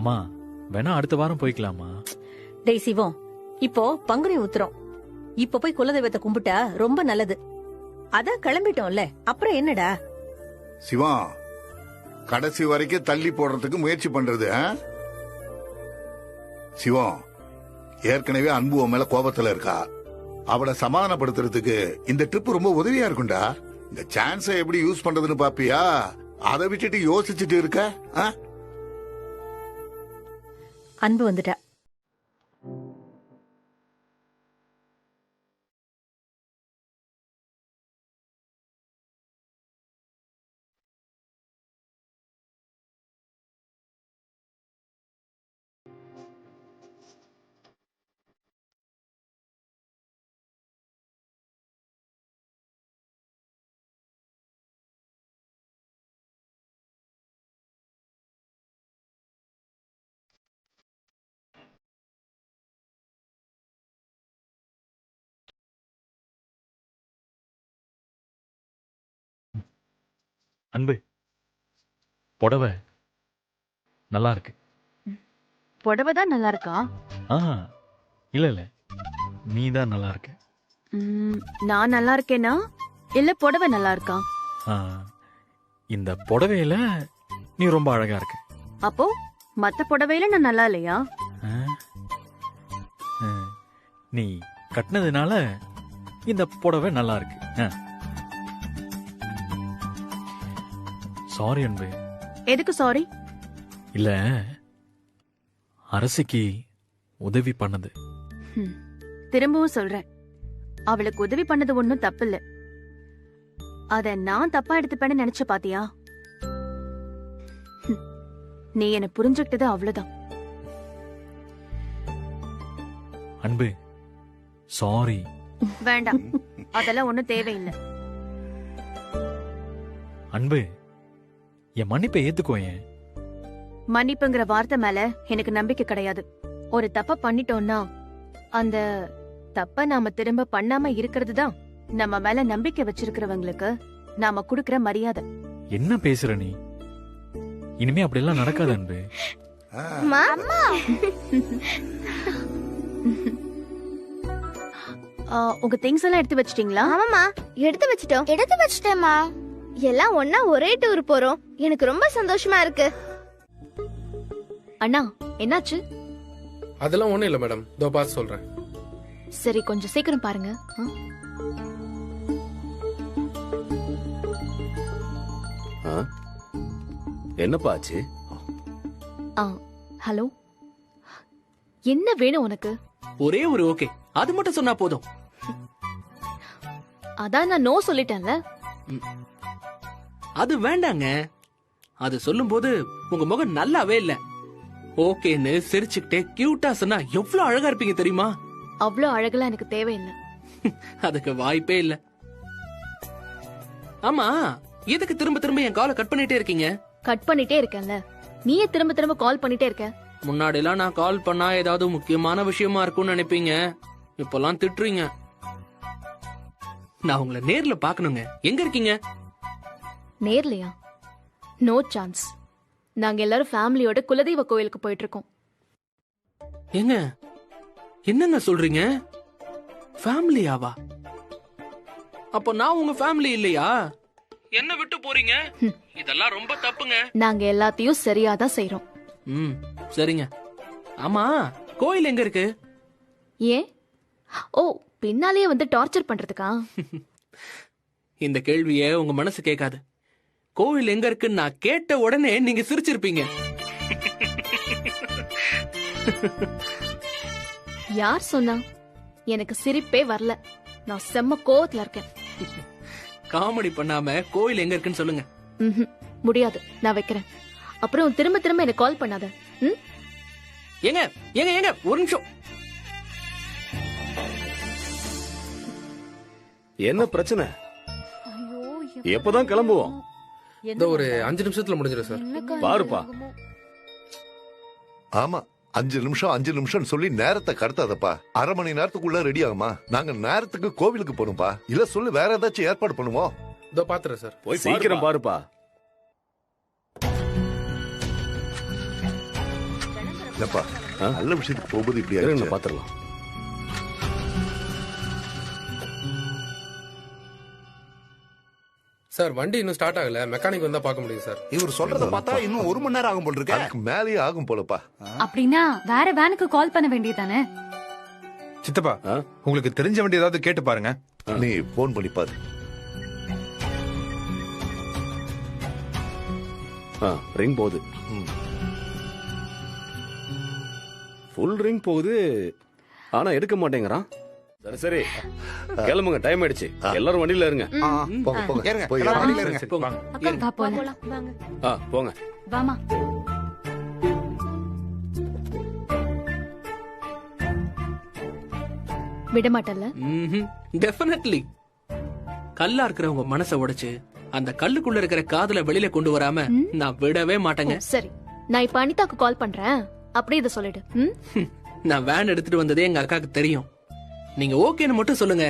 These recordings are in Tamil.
அம்மா வேணா அடுத்த வாரம் போய்க்கலாமா? டேய் சிவம், இப்போ பங்குனி உத்திரம். இப்ப போய் குலதெய்வத்தை கும்பிட்டா ரொம்ப நல்லது. அதான் கிளம்பிட்டோம்ல, அப்புறம் என்னடா? சிவா, கடைசி வரைக்கும் தள்ளி போடுறதுக்கு முயற்சி பண்றது. சிவம், ஏற்கனவே அன்பு உன் மேல கோபத்துல இருக்கா. அவளை சமாதானப்படுத்துறதுக்கு இந்த ட்ரிப் ரொம்ப உதவியா இருக்கும்டா. இந்த சான்ஸை எப்படி யூஸ் பண்றதுன்னு பாப்பியா? அதை விட்டுட்டு யோசிச்சுட்டு இருக்க. அன்பு வந்துட்டா. அன்பு, புடவை நல்லா இருக்கு. புடவை தான் நல்லா இருக்கா? இல்ல இல்ல, நீ தான் நல்லா இருக்க. நான் நல்லா இருக்கேனா இல்ல புடவை நல்லா இருக்கா? இந்த புடவையில நீ ரொம்ப அழகா இருக்க. அப்போ மத்த புடவையில நான் நல்லா இல்லையா? நீ கட்டினதுனால இந்த புடவை நல்லா இருக்கு. சாரி அன்பு. எதுக்கு சாரி? இல்ல, அரசிக்கு உதவி பண்ணது. திரும்பவும் சொல்றேன், அவளுக்கு உதவி பண்ணது ஒண்ணும் தப்பு இல்ல. அத நான் தப்பா எடுத்துப்பேன்னு நினைச்ச பாத்தியா? நீ என்ன புரிஞ்சுக்கிட்டது அவ்வளவுதான். அன்பு, சாரி. வேண்டாம், அதெல்லாம் ஒண்ணும் தேவையில்லை. அன்பு, என் மன்னிப்பை ஏத்துக்கோயேன். மன்னிப்புங்கிற வார்த்தை மேல எனக்கு நம்பிக்கை கிடையாது. ஒரு தப்ப பண்ணிட்டோம்னா அந்த தப்ப நாம திரும்ப பண்ணாம இருக்கிறது தான் நம்ம மேல நம்பிக்கை வச்சிருக்கிறவங்களுக்கு நாம குடுக்கிற மரியாதை. என்ன பேசுற நீ? இனிமே அப்படி எல்லாம் நடக்காது அன்பு. உங்க திங்ஸ் எல்லாம் எடுத்து வச்சிட்டீங்களா? ஆமாமா, எடுத்து வச்சிட்டேமா. எல்லாம் ஒன்னா ஒரே டூர் போறோம். எனக்கு ரொம்ப சந்தோஷமா இருக்கு. அண்ணா, என்னாச்சு? அதெல்லாம் ஒண்ணும் இல்ல மேடம், இதோ பார்த்து சொல்றேன். சரி, கொஞ்சம் சீக்கிரம் பாருங்க. என்னப்பா ஆச்சு? ஹலோ, என்ன வேணும் உனக்கு? ஒரே ஒரு ஓகே, அது மட்டும் சொன்னா போதும். அதான் நான் நோ சொல்லிட்டேன்ல. அது வேண்டாங்க. அது சொல்லும் போது உங்க முகம் நல்லாவே இல்ல. ஓகேன்னு சிரிச்சுக்கிட்டே கியூட்டா சொன்னா எவ்வளவு அழகா இருப்பீங்க தெரியுமா? அவ்வளவு அழகெல்லாம் எனக்கு தேவையில்லை. அதுக்கு வாய்ப்பே இல்ல. ஆமா, எதுக்கு திரும்ப திரும்ப என் காலை கட் பண்ணிட்டே இருக்கீங்க? கட் பண்ணிட்டே இருக்கேன்ல, நீயே திரும்ப திரும்ப கால் பண்ணிட்டே இருக்க. முன்னாடி எல்லாம் நான் கால் பண்ணா ஏதாவது முக்கியமான விஷயமா இருக்கும்னு நினைப்பீங்க. இப்பெல்லாம் திட்டுறீங்க. நான் உங்களை நேர்ல பாக்கணுங்க. எங்க இருக்கீங்க? நேர்லையா? No chance. நாங்க எல்லாரும் ஃபேமிலியோட குலதெய்வ கோயிலுக்கு போயிட்டு இருக்கோம். ஏங்க, என்னங்க சொல்றீங்க? ஃபேமிலியாவா? அப்ப நான் உங்க ஃபேமிலி இல்லையா? என்ன விட்டு போறீங்க? இதெல்லாம் ரொம்ப தப்புங்க. நாங்க எல்லாத்தையும் சரியாதான் செய்றோம். சரிங்க. ஆமா, கோயில் எங்க இருக்கு? ஏன்? ஓ, பின்னாலேயே வந்து டார்ச்சர் பண்றதுக்கா? இந்த கேள்விய உங்க மனசு கேட்காது. கோவில் எங்க இருக்குன்னு நான் கேட்ட உடனே நீங்க சிரிச்சிருப்பீங்க. யார் சொன்னா? எனக்கு சிரிப்பே வரல. நான் செம்ம கோவத்துல இருக்கேன். காமெடி பண்ணாம கோவில் எங்க இருக்குன்னு சொல்லுங்க. முடியாது, நான் வைக்கிறேன். அப்புறம் திரும்ப திரும்ப எனக்கு கால் பண்ணாத. ஏங்க ஏங்க ஏங்க ஒரு நிமிஷம். என்ன பிரச்சனை? எப்பதான் கிளம்புவோம்? ஒரு 5 நிமிஷத்துல முடிஞ்சிடும் சார். பாருப்பா. ஆமா, 5 நிமிஷம் சொல்லி நேரத்தை கடத்தாதப்பா. அரை மணி நேரத்துக்குள்ள ரெடி ஆகுமா? நாங்க நேரத்துக்கு கோவிலுக்கு போகணும்பா. இல்ல சொல்லு, வேற ஏதாச்சும் ஏற்பாடு பண்ணுவோம். இதோ பாத்துறேன் சார். போய் சீக்கிரம் பாருப்பா. இல்லப்பா ஆ? நல்ல விஷயத்துக்கு போகும்போது இப்படி இருங்க, ஆயிடுச்சு. பாத்துடலாம். சார் வண்டி இன்னும் ஸ்டார்ட் ஆகல, மெக்கானிக் வந்தா பார்க்க முடியும் சார். இவர் சொல்றத பார்த்தா இன்னும் 1 மணி நேரம் ஆகும் போல் இருக்க. அதுக்கு மேலேயே ஆகும் போலப்பா. அப்படின்னா வேற வேனுக்கு கால் பண்ண வேண்டியதானே? சித்தப்பா, ஆ? உங்களுக்கு தெரிஞ்ச வண்டி ஏதாவது கேட்டு பாருங்க. நீ போன் பண்ணி பாரு. ரிங் போகுது. ஃபுல் ரிங் போகுது, ஆனா எடுக்க மாட்டேங்கிறான். சரி சரி, கிளம்புங்க, டைம் ஆயிடுச்சு. எல்லாரும் வண்டியில இருங்க. போங்க போங்க ஏறுங்க, போய் எல்லாரும் ஏறுங்க. வண்டியில இருங்க. போங்க. அக்கா இருங்க. வா போலாம். போங்க. வாமா. விட மாட்டல்ல? டெஃபினெட்லி. கல்லா இருக்கிற உங்க மனசை உடைச்சு அந்த கல்லுக்குள்ள இருக்கிற காதல வெளியில கொண்டு வராம நான் விடவே மாட்டேங்க. சரி, நான் இப்ப அனிதாக்கு கால் பண்றேன். அப்படியே இதை சொல்லிடு. நான் வேன் எடுத்துட்டு வந்ததே எங்க அக்காக்கு தெரியும். நீங்க ஓகேன்னு மட்டும் சொல்லுங்க,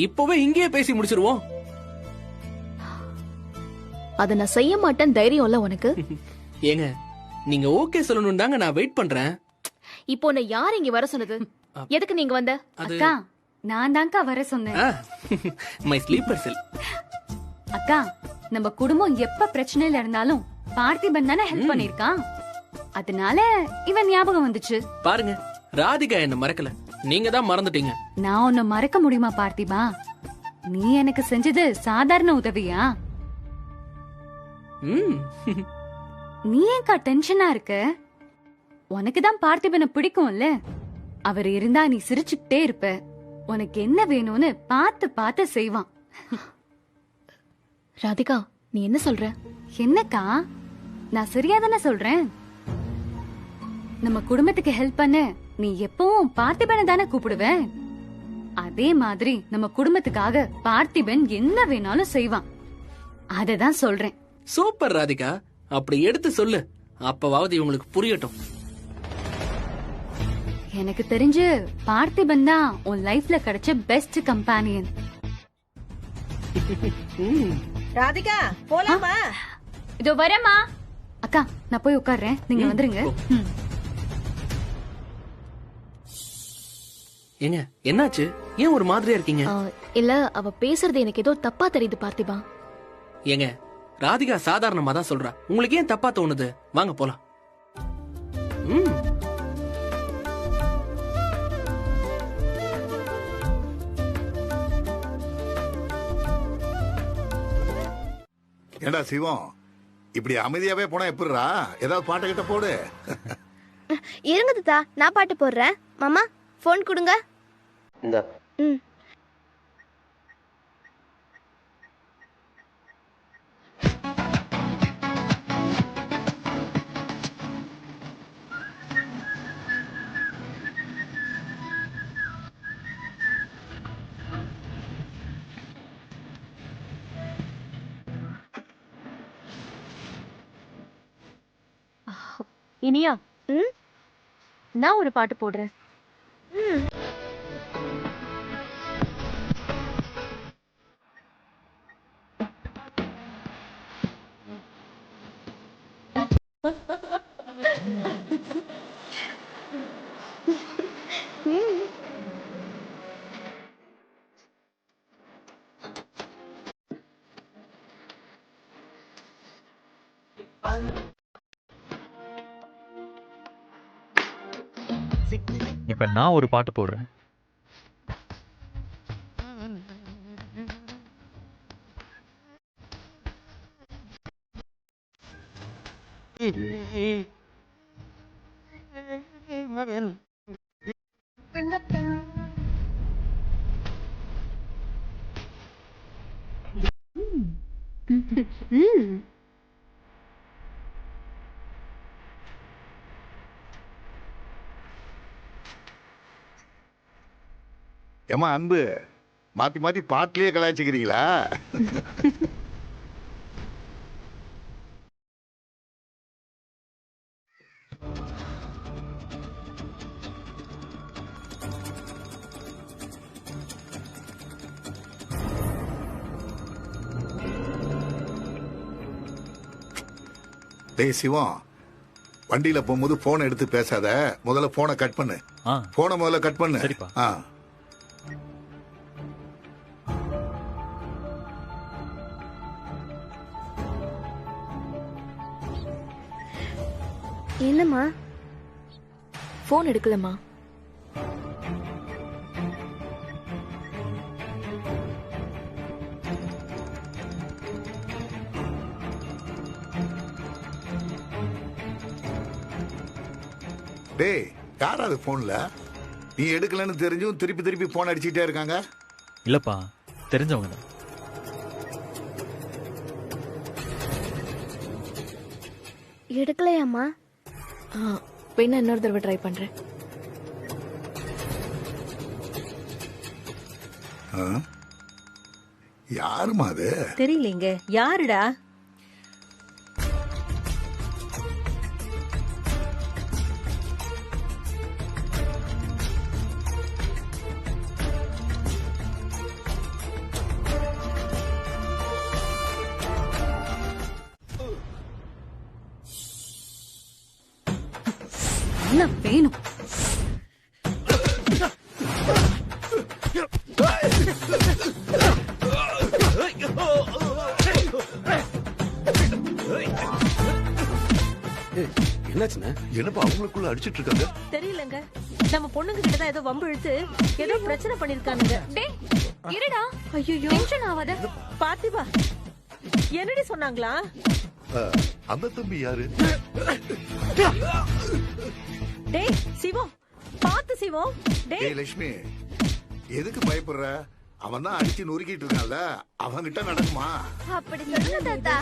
இப்பவே இங்கேயே பேசி முடிச்சிருவோம். அத நான் செய்ய மாட்டேன் தைரியம் இல்ல உனக்கு? ஏங்க, நீங்க ஓகே சொல்லணும் தாங்க நான் வெயிட் பண்றேன். இப்போ உன்னை யார் இங்க வர சொன்னது? எதுக்கு நீங்க வந்த? அக்கா நான் தான்க்கா வர சொன்னேன். மை ஸ்லீப்பர் செல். அக்கா நம்ம குடும்பம் எப்ப பிரச்சனையில இருந்தாலும் பார்த்திபன் தானே ஹெல்ப் பண்ணிருக்கான். அதனால இவன் ஞாபகம் வந்துச்சு. பாருங்க, ராதிகா என்ன மறக்கல, நீங்க தான் மறந்துட்டீங்க. நான் உன்னை மறக்க முடியுமா பார்த்திபா? நீ எனக்கு செஞ்சது சாதாரண உதவியா? நீ ஏன்க்கா டென்ஷனா இருக்க? உனக்கு தான் பார்த்திபனை பிடிக்கும்ல. அவர் இருந்தா நீ சிரிச்சுக்கிட்டே இருப்ப. உனக்கு என்ன வேணும்னு பார்த்து பார்த்து செய்வான். ராதிகா, நீ என்ன சொல்ற? என்னக்கா, நான் சரியா தானே சொல்றேன்? நம்ம குடும்பத்துக்கு ஹெல்ப் பண்ண நீ எப்பவும் பார்த்திபனை தானே கூப்பிடுவ. அதே மாதிரி நம்ம குடும்பத்துக்காக பார்த்திபன் என்ன வேணாலும் செய்வான். அததான் சொல்றேன். சூப்பர் ராதிகா, அப்படி எடுத்து சொல்லு, அப்பவாவது இவங்களுக்கு புரியட்டும். எனக்கு தெரிஞ்சு பார்த்திபன் தான் உன் லைஃப்ல கிடைச்ச பெஸ்ட் கம்பானியன். ராதிகா போலாமா? இதோ வரேம்மா. அக்கா நான் போய் உட்கார்றேன், நீங்க வந்துருங்க. ஏங்க, என்னாச்சு? ஏன் ஒரு மாதிரியா இருக்கீங்க? இல்ல, அவ பேசுறது எனக்கு ஏதோ தப்பா தெரியுது பார்த்திபா. ஏங்க, ராதிகா சாதாரணமா தான் சொல்றா, உங்களுக்கு ஏன் தப்பா தோணுது? வாங்க போலாம். ஏண்டா சிவம், இப்படி அமைதியாவே போனா எப்படிரா? ஏதாவது பாட்டு கிட்ட போடு. இருங்க தாத்தா, நான் பாட்டு போடுறேன். மாமா போன் கொடுங்க. இந்த ம். இனியா, நான் ஒரு பாட்டு போடுறேன். இப்ப நான் ஒரு பாட்டு போடுறேன். ஏமா அன்பு, மாத்தி மாத்தி பாட்டிலேயே கலாய்ச்சிக்கிறீங்களா? டேய் சிவம், வண்டியில போகும்போது போனை எடுத்து பேசாத, முதல்ல போனை கட் பண்ணு. போனை முதல்ல கட் பண்ணு. சரிப்பா. என்னம்மா போன் எடுக்கலமா? டேய், யாரா அது போன்ல? நீ எடுக்கலன்னு தெரிஞ்சும் திருப்பி திருப்பி போன் அடிச்சுட்டே இருக்காங்க. இல்லப்பா, தெரிஞ்சவங்க தான். எடுக்கலையாம்மா? வேணா இன்னொரு தடவை ட்ரை பண்றேன். யாருமா அது? தெரியலங்க. யாருடா? என்ன வேணும்? என்னாச்சுண்ணே? என்னப்பா அவங்களுக்குள்ள அடிச்சிட்டு இருக்காங்க? தெரியலங்க. நம்ம பொண்ணுங்க கிட்ட தான் ஏதோ வம்பு இழுத்து ஏதோ பிரச்சனை பண்ணிருக்கானுங்க. டேய் இருடா. ஐயோ, டென்ஷன் ஆகாத. பாத்திபா என்னடி சொன்னாங்களா? அந்த தம்பி யாரு? டேய் சிவம், பாத்து சிவம். டேய் லட்சுமி, எதுக்கு பயப்படுற? அவன் தான் அடிச்சு நொறுக்கிட்டு இருக்கான்ல, அவன்கிட்ட நடக்குமா? அப்படி சொல்லுங்க தாத்தா.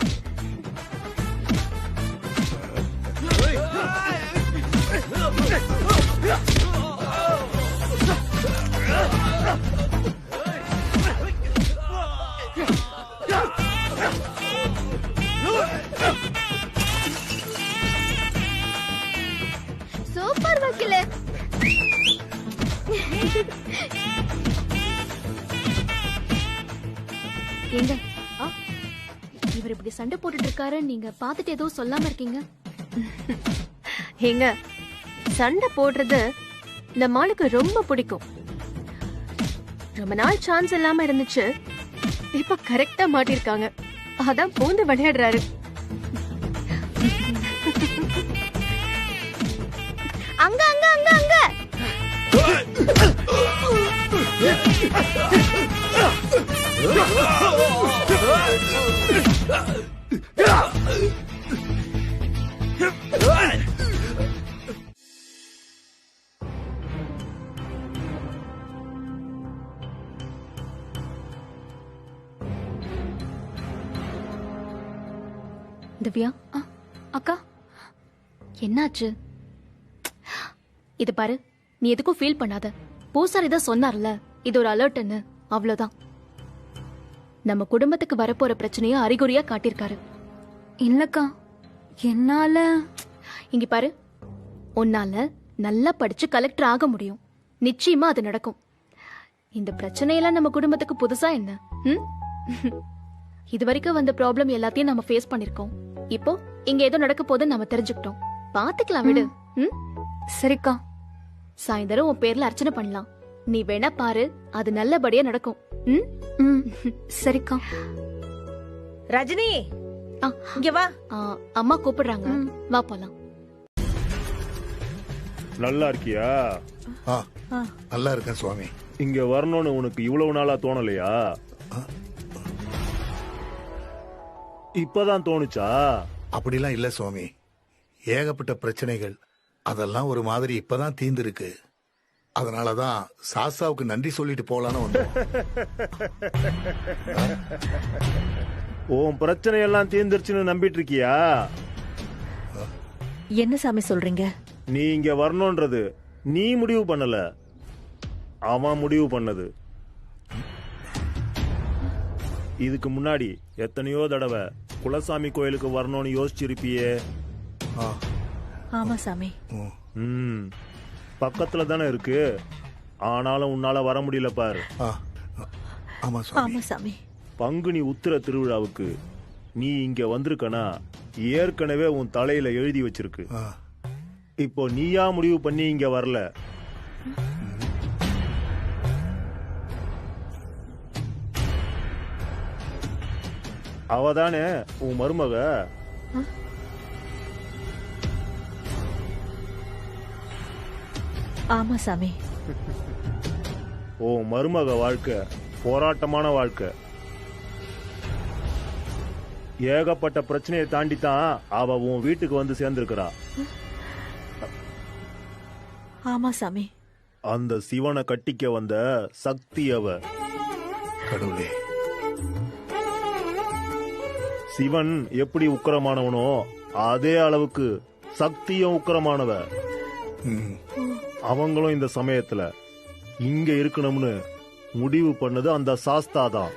சூப்பர் வக்கீலே. எங்க இவர் இப்படி சண்டை போட்டுட்டு இருக்காரு, நீங்க பாத்துட்டு எதுவும் சொல்லாம இருக்கீங்க? ஏங்க, சண்டை போடுறது நம்ம ஆளுக்கு ரொம்ப பிடிக்கும். ரொம்ப நாள் சான்ஸ் இல்லாம இருந்துச்சு, இப்ப கரெக்டா மாட்டிருக்காங்க. அதான் பூந்து விளையாடுறாரு. அங்க அங்க அங்க அங்க. திவ்யா, அக்கா என்னாச்சு? இது பாரு, நீ எதுக்கும் ஃபீல் பண்ணாத. பூசாரி தான் சொன்னார்ல, இது ஒரு அலர்ட்னு, அவ்வளவுதான். நம்ம குடும்பத்துக்கு வரப்போற பிரச்சனைய அறிகுறியா காட்டியிருக்காரு. இல்லக்கா, என்னால இங்க பாரு, உன்னால நல்லா படிச்சு கலெக்டர் ஆக முடியும். நிச்சயமா அது நடக்கும். இந்த பிரச்சனையெல்லாம் நம்ம குடும்பத்துக்கு புதுசா என்ன? இது வரைக்கும் வந்த ப்ராப்ளம் எல்லாத்தையும் நம்ம ஃபேஸ் பண்ணிருக்கோம். இப்போ இங்க ஏதோ நடக்க போதுன்னு நம்ம தெரிஞ்சுக்கிட்டோம். பாத்துக்கலாம் விடு. சரிக்கா. சாயந்தரம் உன் பேர்ல அர்ச்சனை பண்ணலாம். நீ வேணா பாரு, அது நல்லபடியா நடக்கும். சரிக்கா. ரஜினி, இங்க வா. அம்மா கூப்பிடுறாங்க, வா போலாம். நல்லா இருக்கியா? நல்லா இருக்கேன் சுவாமி. இங்க வரணும்னு உனக்கு இவ்வளவு நாளா தோணலையா? இப்பதான் தோணுச்சா? அப்படிலாம் இல்ல சுவாமி, ஏகப்பட்ட பிரச்சனைகள், அதெல்லாம் ஒரு மாதிரி இப்பதான் தீர்ந்திருக்கு. அதனாலதான் சாஸ்தாவுக்கு நன்றி சொல்லிட்டு போலான்னு வந்தோம். உன் பிரச்சனை எல்லாம் தீர்ந்துருச்சுன்னு நம்பிட்டு இருக்கியா? என்ன சாமி சொல்றீங்க? நீ இங்க வரணும்ன்றது நீ முடிவு பண்ணல, அவன் முடிவு பண்ணது. இதுக்கு முன்னாடி எத்தனையோ தடவை குலசாமி கோயிலுக்கு வரணும்னு யோசிச்சிருப்பியே. ஆமா சாமி. பக்கத்துல தானே இருக்கு, ஆனாலும் உன்னால வர முடியல பாரு. ஆமா சாமி. பங்குனி உத்திர திருவிழாவுக்கு நீ இங்க வந்திருக்கனா ஏற்கனவே உன் தலையில எழுதி வச்சிருக்கு. இப்போ நீயா முடிவு பண்ணி இங்க வரல. அவதானே உன் மருமக. ஆமா சாமி. உன் மருமக வாழ்க்கை போராட்டமான வாழ்க்கை. ஏகப்பட்ட பிரச்சனையை தாண்டி தான் அவ உன் வீட்டுக்கு வந்து சேர்ந்திருக்கிறா. ஆமா சாமி. அந்த சிவனை கட்டிக்க வந்த சக்தி அவ. கடவுளே, சிவன் எப்படி உக்கிரமானவனோ அதே அளவுக்கு சக்தியும் உக்கிரமானவ. அவங்களும் இந்த சமயத்துல இங்க இருக்கணும்னு முடிவு பண்ணது அந்த சாஸ்தா தான்.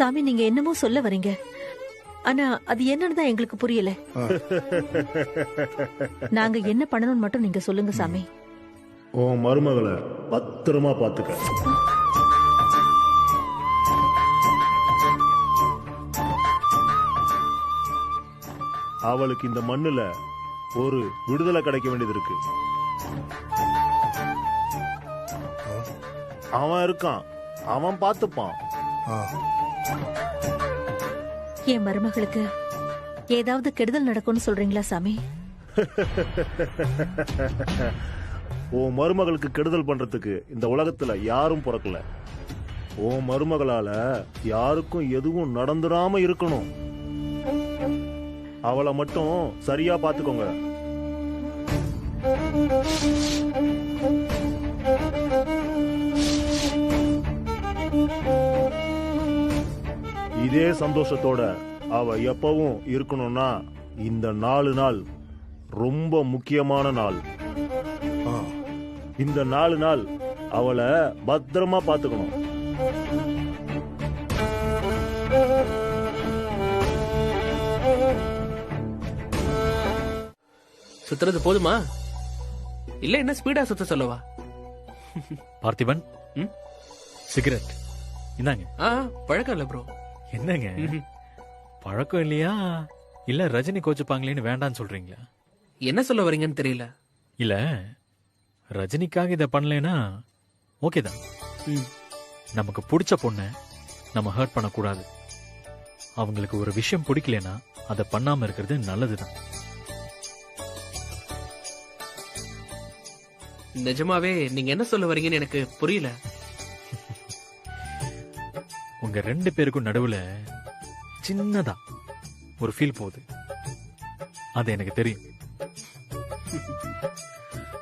சாமி, நீங்க என்னமோ சொல்ல வரீங்க, ஆனா அது என்னன்னு தான் எங்களுக்கு புரியல. நாங்க என்ன பண்ணணும்னு மட்டும் நீங்க சொல்லுங்க சாமி. உன் மருமகளை பத்திரமா பாத்துக்க. அவளுக்கு இந்த மண்ணுல ஒரு விடுதலை கிடைக்க வேண்டியது இருக்கு. அவன் இருக்கான், அவன் பார்த்துப்பான். என் மருமகளுக்கு ஏதாவது கெடுதல் நடக்கும்னு சொல்றீங்களா சாமி? உன் மருமகளுக்கு கெடுதல் பண்றதுக்கு இந்த உலகத்துல யாரும் பிறக்கல. உன் மருமகளால யாருக்கும் எதுவும் நடந்துடாம இருக்கணும். அவளை மட்டும் சரியா பாத்துக்கோங்க. இதே சந்தோஷத்தோட அவ எப்பவும் இருக்கணும்னா இந்த 4 நாள் ரொம்ப முக்கியமான நாள். இந்த 4 நாள் அவளை பத்திரமா பாத்துக்கணும். சுத்துறது போதுமா இல்ல என்ன ஸ்பீடா சுத்த சொல்லவா? பார்த்திபன், சிகரெட் இந்தாங்க. பழக்கம் இல்ல ப்ரோ. என்னங்க பழக்கம் இல்லையா, இல்ல ரஜினி கோச்சுப்பாங்களேன்னு வேண்டான்னு சொல்றீங்களா? என்ன சொல்ல வரீங்கன்னு தெரியல. இல்ல ரஜினிக்காக இத பண்ணலனா ஓகே தான். நமக்கு பிடிச்ச பொண்ண நம்ம ஹர்ட் பண்ணக்கூடாது. அவங்களுக்கு ஒரு விஷயம் பிடிக்கலனா அதை பண்ணாம இருக்கிறது நல்லதுதான். நிஜமாவே நீங்க என்ன சொல்ல வரீங்கன்னு எனக்கு புரியல. உங்க 2 பேருக்கும் நடுவுல சின்னதா ஒரு ஃபீல் போகுது, அது எனக்கு தெரியும்.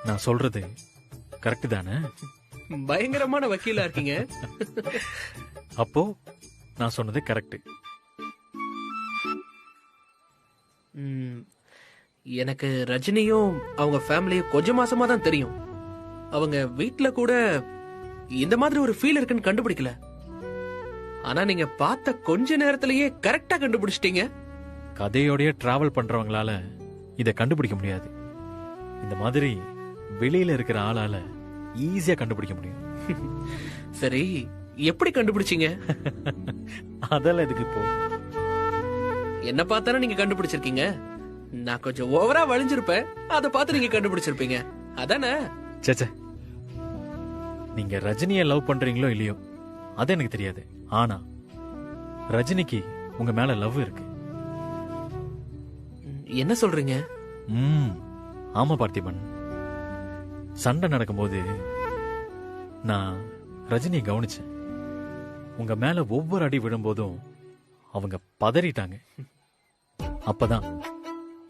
நான் சொல்றது கரெக்ட் தானே? பயங்கரமான வக்கீலா இருக்கீங்க. அப்போ நான் சொன்னது கரெக்ட். எனக்கு ரஜினியும் அவங்க ஃபேமிலியும் கொஞ்சம் மாசமா தான் தெரியும். அவங்க வீட்ல கூட இந்த மாதிரி ஒரு ஃபீல் இருக்குன்னு கண்டுபிடிக்கல. ஆனா நீங்க பார்த்த கொஞ்ச நேரத்திலேயே கரெக்டா கண்டுபிடிச்சிட்டீங்க. கதையோடய டிராவல் பண்றவங்களால இத கண்டுபிடிக்க முடியாது. இந்த மாதிரி வெளியில இருக்கிற ஆளால ஈஸியா கண்டுபிடிக்க முடியும். சரி, எப்படி கண்டுபிடிச்சீங்க? அதெல்லாம் எதுக்கு இப்போ? என்ன பார்த்தானே நீங்க கண்டுபிடிச்சிருக்கீங்க. நான் கொஞ்சம் ஓவரா வளைஞ்சிருப்பேன், அதை பார்த்து நீங்க கண்டுபிடிச்சிருப்பீங்க. அதானே? சேச்சே, நீங்க ரஜினியை லவ் பண்றீங்களோ இல்லையோ அது எனக்கு தெரியாது. ஆனா ரஜினிக்கு உங்க மேல லவ் இருக்கு. என்ன சொல்றீங்க? ஆமா பார்த்திபன், சண்டை நடக்கும்போது நான் ரஜினியை கவனிச்சேன். உங்க மேல ஒவ்வொரு அடி விடும்போதும் அவங்க பதறிட்டாங்க. அப்பதான்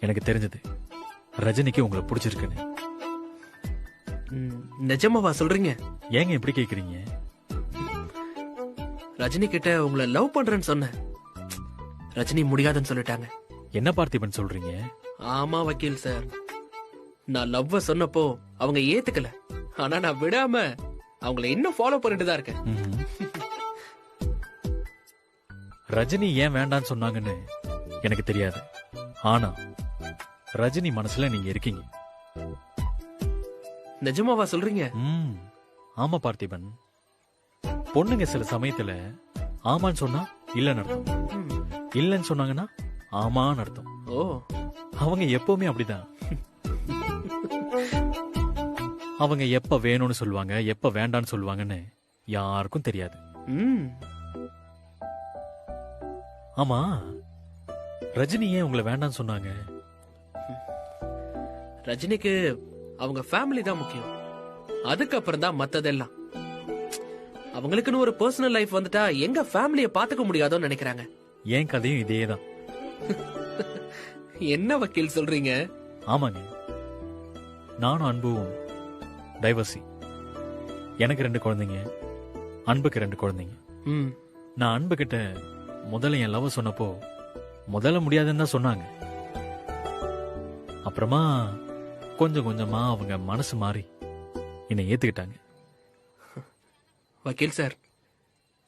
எனக்கு தெரிஞ்சது ரஜினிக்கு உங்களை பிடிச்சிருக்குன்னு. நிஜமாவா சொல்றீங்க? ஏங்க எப்படி கேக்குறீங்க? ரஜினி கிட்ட உங்களை லவ் பண்றேன்னு சொன்னேன். ரஜினி முடியாதுன்னு சொல்லிட்டாங்க. என்ன பார்த்திபன் சொல்றீங்க? ஆமா வக்கீல் சார், நான் லவ்வ சொன்னப்போ அவங்க ஏத்துக்கல. ஆனா நான் விடாம அவங்கள இன்னும் ஃபாலோ பண்ணிட்டு தான் இருக்கேன். ரஜினி ஏன் வேண்டான்னு சொன்னாங்கன்னு எனக்கு தெரியாது. ஆனா ரஜினி மனசுல நீங்க இருக்கீங்க. நிஜமாவா சொல்றீங்க? ஆமா பார்த்திபன், பொண்ணுங்க சில சமயத்துல ஆமான்னு சொன்னா இல்லன்னு அர்த்தம், இல்லன்னு சொன்னாங்கன்னா ஆமான்னு அர்த்தம். ஓ, அவங்க எப்பவுமே அப்படிதான். அவங்க எப்ப வேணும்னு சொல்லுவாங்க எப்ப வேண்டான்னு சொல்லுவாங்கன்னு யாருக்கும் தெரியாது. ஆமா, ரஜினி ஏன் உங்களை வேண்டான்னு சொன்னாங்க? ரஜினிக்கு அவங்க ஃபேமிலி தான் முக்கியம், அதுக்கப்புறம் தான் மத்ததெல்லாம். அவங்களுக்குன்னு ஒரு பர்சனல் லைஃப் வந்துட்டா எங்க ஃபேமிலிய பாத்துக்க முடியாதோன்னு நினைக்கிறாங்க. என் கதையும் இதேதான். என்ன வக்கீல் சொல்றீங்க? ஆமாங்க, நானும் அன்பும் டைவர்சி. எனக்கு 2 குழந்தைங்க, அன்புக்கு 2 குழந்தைங்க. நான் அன்பு கிட்ட முதல்ல என் லவ் சொன்னப்போ முதல்ல முடியாதுன்னு தான் சொன்னாங்க. அப்புறமா கொஞ்சம் கொஞ்சமா அவங்க மனசு மாறி என்னை ஏத்துக்கிட்டாங்க. வக்கீல் சார்,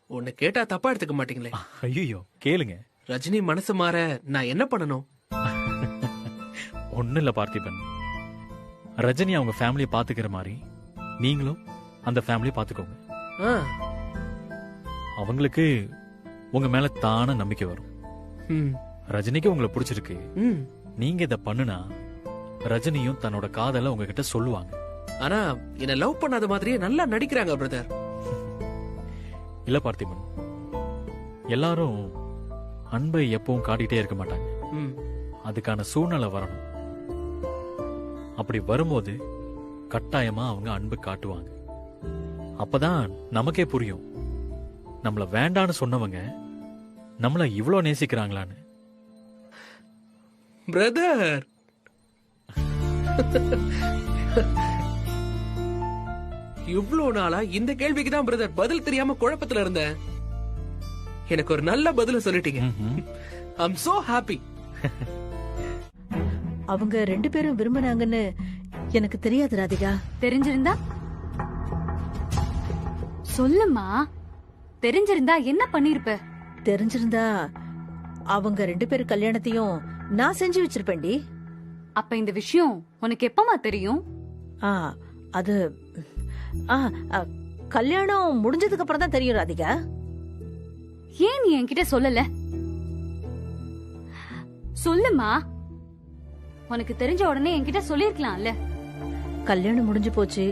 உன்னை கேட்டா தப்பா எடுத்துக்க மாட்டீங்களே? ஐயோ, கேளுங்க. ரஜினி மனசு மாற நான் என்ன பண்ணணும்? ஒன்னும் இல்ல பார்த்திபன், ரஜினி அவங்க ஃபேமிலியை பாத்துக்கிற மாதிரி நீங்களும் அந்த ஃபேமிலியை பாத்துக்கோங்க. அவங்களுக்கு உங்க மேல தான நம்பிக்கை வரும். ரஜினிக்கு உங்களை பிடிச்சிருக்கு, நீங்க இத பண்ணுனா ரஜினியும் தன்னோட காதல உங்ககிட்ட சொல்லுவாங்க. ஆனா என்ன லவ் பண்ணாத மாதிரியே நல்லா நடிக்கிறாங்க பிரதர். இல்ல பார்த்திபன், எல்லாரும் அன்பை எப்பவும் காட்டிட்டே இருக்க மாட்டாங்க. அதுக்கான சூழ்நிலை வரணும். அப்படி வரும்போது கட்டாயமா அவங்க அன்பு காட்டுவாங்க. அப்பதான் நமக்கே புரியும், நம்மள வேண்டான்னு சொன்னவங்க நம்மள இவ்ளோ நேசிக்கிறாங்களான்னு. பிரதர், இவ்ளோ நாளா இந்த கேள்விக்கு தான் பிரதர் பதில் தெரியாம குழப்பத்துல இருந்தேன். எனக்கு ஒரு நல்ல பதில சொல்லிட்டீங்க. I'm so happy. அவங்க 2 பேரும் விரும்பினாங்கன்னு எனக்கு தெரியாது ராதிகா. தெரிஞ்சிருந்தா சொல்லுமா. தெரிஞ்சிருந்தா என்ன பண்ணிருப்ப? தெரிஞ்சிருந்தா அவங்க 2 பேரு கல்யாணத்தையும் நான் செஞ்சு வச்சிருப்பேன்டி. அப்ப இந்த விஷயம் உனக்கு எப்பமா தெரியும்? அது கல்யாணம் முடிஞ்சதுக்கு அப்புறம் தான் தெரியும் ராதிகா. ஏன் நீ என்கிட்ட சொல்லல? சொல்லுமா. உனக்கு தெரிஞ்ச உடனே என்கிட்ட சொல்லிருக்கலாம்ல. கல்யாணம் முடிஞ்சு போச்சு,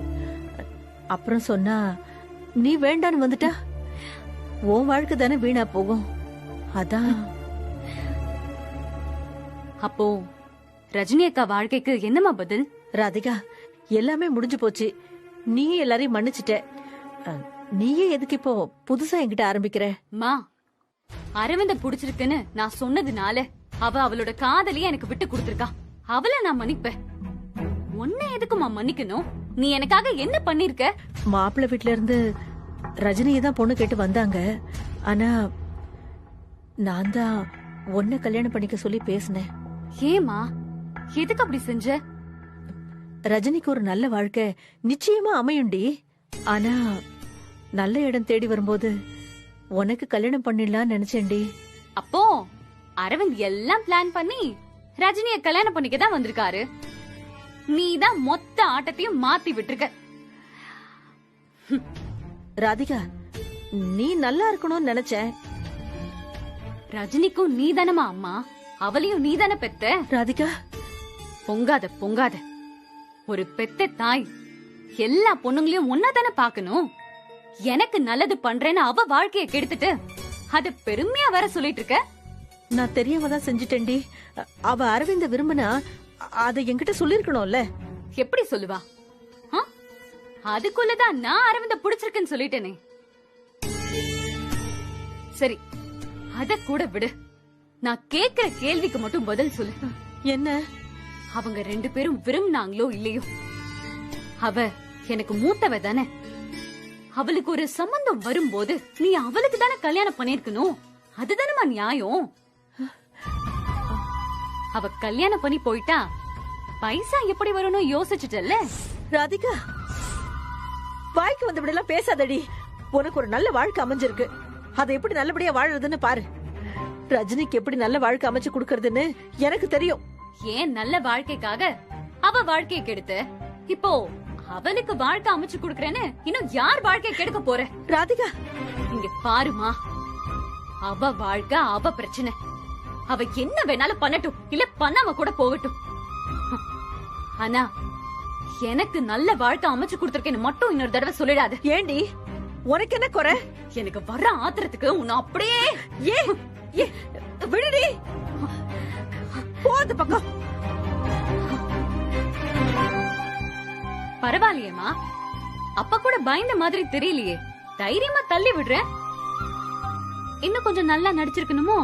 அப்புறம் சொன்னா நீ வேண்டான்னு வந்துட்டா உன் வாழ்க்கை தானே வீணா போகும். அதான். அப்போ ரஜினி அக்கா வாழ்க்கைக்கு என்னமா பதில்? ராதிகா, எல்லாமே முடிஞ்சு போச்சு. நீ எல்லாரையும் மன்னிச்சிட்ட. நீயே எதுக்கு இப்போ புதுசா என்கிட்ட ஆரம்பிக்கிற? மா, அரவிந்த புடிச்சிருக்குன்னு நான் சொன்னதுனால அவ அவளோட காதலிய எனக்கு விட்டு கொடுத்திருக்கா. அவளை நான் மன்னிப்பேன். உன்னை எதுக்குமா மன்னிக்கணும்? நீ எனக்காக என்ன பண்ணிருக்க? மாப்பிள்ளை வீட்ல இருந்து ரஜினியை தான் பொண்ணு கேட்டு வந்தாங்க. ஆனா நான் தான் உன்னை கல்யாணம் பண்ணிக்க சொல்லி பேசினேன். ஏமா, எதுக்கு அப்படி செஞ்ச? ரஜினிக்கு ஒரு நல்ல வாழ்க்கை நிச்சயமா அமையுண்டி. ஆனா நல்ல இடம் தேடி வரும்போது உனக்கு கல்யாணம் பண்ணிடலாம் நினைச்சேன்டி. அப்போ அரவிந்த் எல்லாம் பிளான் பண்ணி ரஜினிய கல்யாணம் பண்ணிக்க தான் வந்திருக்காரு. நீதான் மொத்த ஆட்டத்தையும் மாத்தி விட்டுருக்க. ராதிகா, நீ நல்லா இருக்கணும்னு நினைச்சேன். ரஜினிக்கும் நீதானமா அம்மா, அவளையும் நீதான பெத்த. ராதிகா, பொங்காத பொங்காத. ஒரு பெத்த தாய் எல்லா பொண்ணுங்களையும் ஒன்னாதானே பாக்கணும். எனக்கு நல்லது பண்றேன்னு அவ வாழ்க்கைய கெடுத்துட்டு அத பெருமையா வர சொல்லிட்டு இருக்க. நான் தெரியாம தான் செஞ்சுட்டேன்டி. அவ அரவிந்த விரும்பினா அத என்கிட்ட சொல்லிருக்கணும்ல. எப்படி சொல்லுவா? அதுக்குள்ளதான் நான் அரவிந்த பிடிச்சிருக்குன்னு சொல்லிட்டேனே. சரி, அத கூட விடு. நான் கேக்குற கேள்விக்கு மட்டும் பதில் சொல்லு. என்ன? அவங்க 2 பேரும் விரும்பினாங்களோ இல்லையோ, அவ எனக்கு மூத்தவ தானே. அவளுக்கு ஒரு சம்பந்தம் வரும்போது நீ அவளுக்கு தானே கல்யாணம் பண்ணிருக்கணும். அதுதானமா நியாயம். அவ கல்யாணம் பண்ணி போயிட்டா பைசா எப்படி வரும்னு யோசிச்சுட்டல்ல. ராதிகா, வாய்க்கு வந்தபடி எல்லாம் பேசாதடி. உனக்கு ஒரு நல்ல வாழ்க்கை அமைஞ்சிருக்கு, அதை எப்படி நல்லபடியா வாழறதுன்னு பாரு. ரஜினிக்கு எப்படி நல்ல வாழ்க்கை அமைச்சு கொடுக்கறதுன்னு எனக்கு தெரியும். ஏன் நல்ல வாழ்க்கைக்காக அவ வாழ்க்கையை கெடுத்த? இப்போ அவளுக்கு வாழ்க்கை அமைச்சு கொடுக்கறேன்னு இன்னும் யார் வாழ்க்கையை கெடுக்க போற? ராதிகா, இங்க பாருமா, அவ வாழ்க்கை அவ பிரச்சனை. அவ என்ன வேணாலும் பண்ணட்டும், இல்ல பண்ணாம கூட போகட்டும். ஆனா எனக்கு நல்ல வாழ்க்கை அமைச்சு கொடுத்திருக்கேன்னு மட்டும் இன்னொரு தடவை சொல்லிடாது. ஏண்டி உனக்கு என்ன குறை? எனக்கு வர்ற ஆத்திரத்துக்கு உன்னை அப்படியே ஏ விடுடி, போது பக்கம். பரவாயில்லையேமா, அப்ப கூட பயந்த மாதிரி தெரியலையே. தைரியமா தள்ளி விடுறேன். இன்னும் கொஞ்சம் நல்லா நடிச்சிருக்கணுமோ?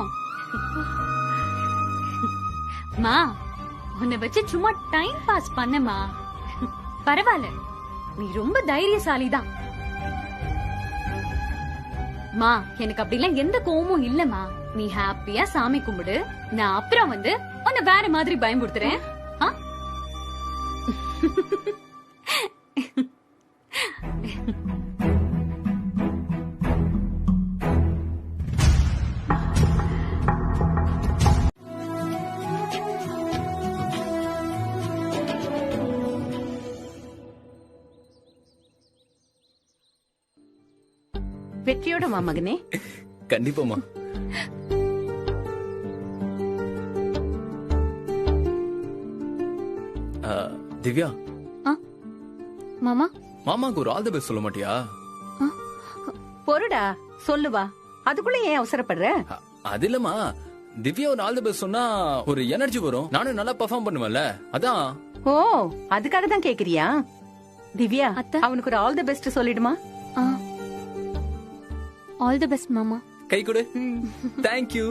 மா, உன்னை வச்சு சும்மா டைம் பாஸ் பண்ணமா. பரவாயில்ல, நீ ரொம்ப தைரியசாலிதான். மா, எனக்கு அப்படிலாம் எந்த கோவமும் இல்லம்மா. நீ ஹாப்பியா சாமி கும்பிடு. நான் அப்புறம் வந்து உன்னை வேற மாதிரி பயன்படுத்துறேன். வெற்றியோட வா மகனே. கண்டிப்பாமா. திவ்யா, மாமா, மாமாக்கு ஒரு ஆல் தி பெஸ்ட் சொல்ல மாட்டியா? பொறுடா, சொல்லுவா. அதுக்குள்ள ஏன் அவசரப்படுற? அது இல்லம்மா, திவ்யா ஒரு ஆல் தி பெஸ்ட் சொன்னா ஒரு எனர்ஜி வரும். நானும் நல்லா பெர்ஃபார்ம் பண்ணுவேன்ல, அதான். ஓ, அதுக்காக தான் கேக்குறியா? திவ்யா, அவனுக்கு ஒரு ஆல் தி பெஸ்ட் சொல்லிடுமா? ஆல் தி பெஸ்ட் மாமா. கை கொடு. Thank you.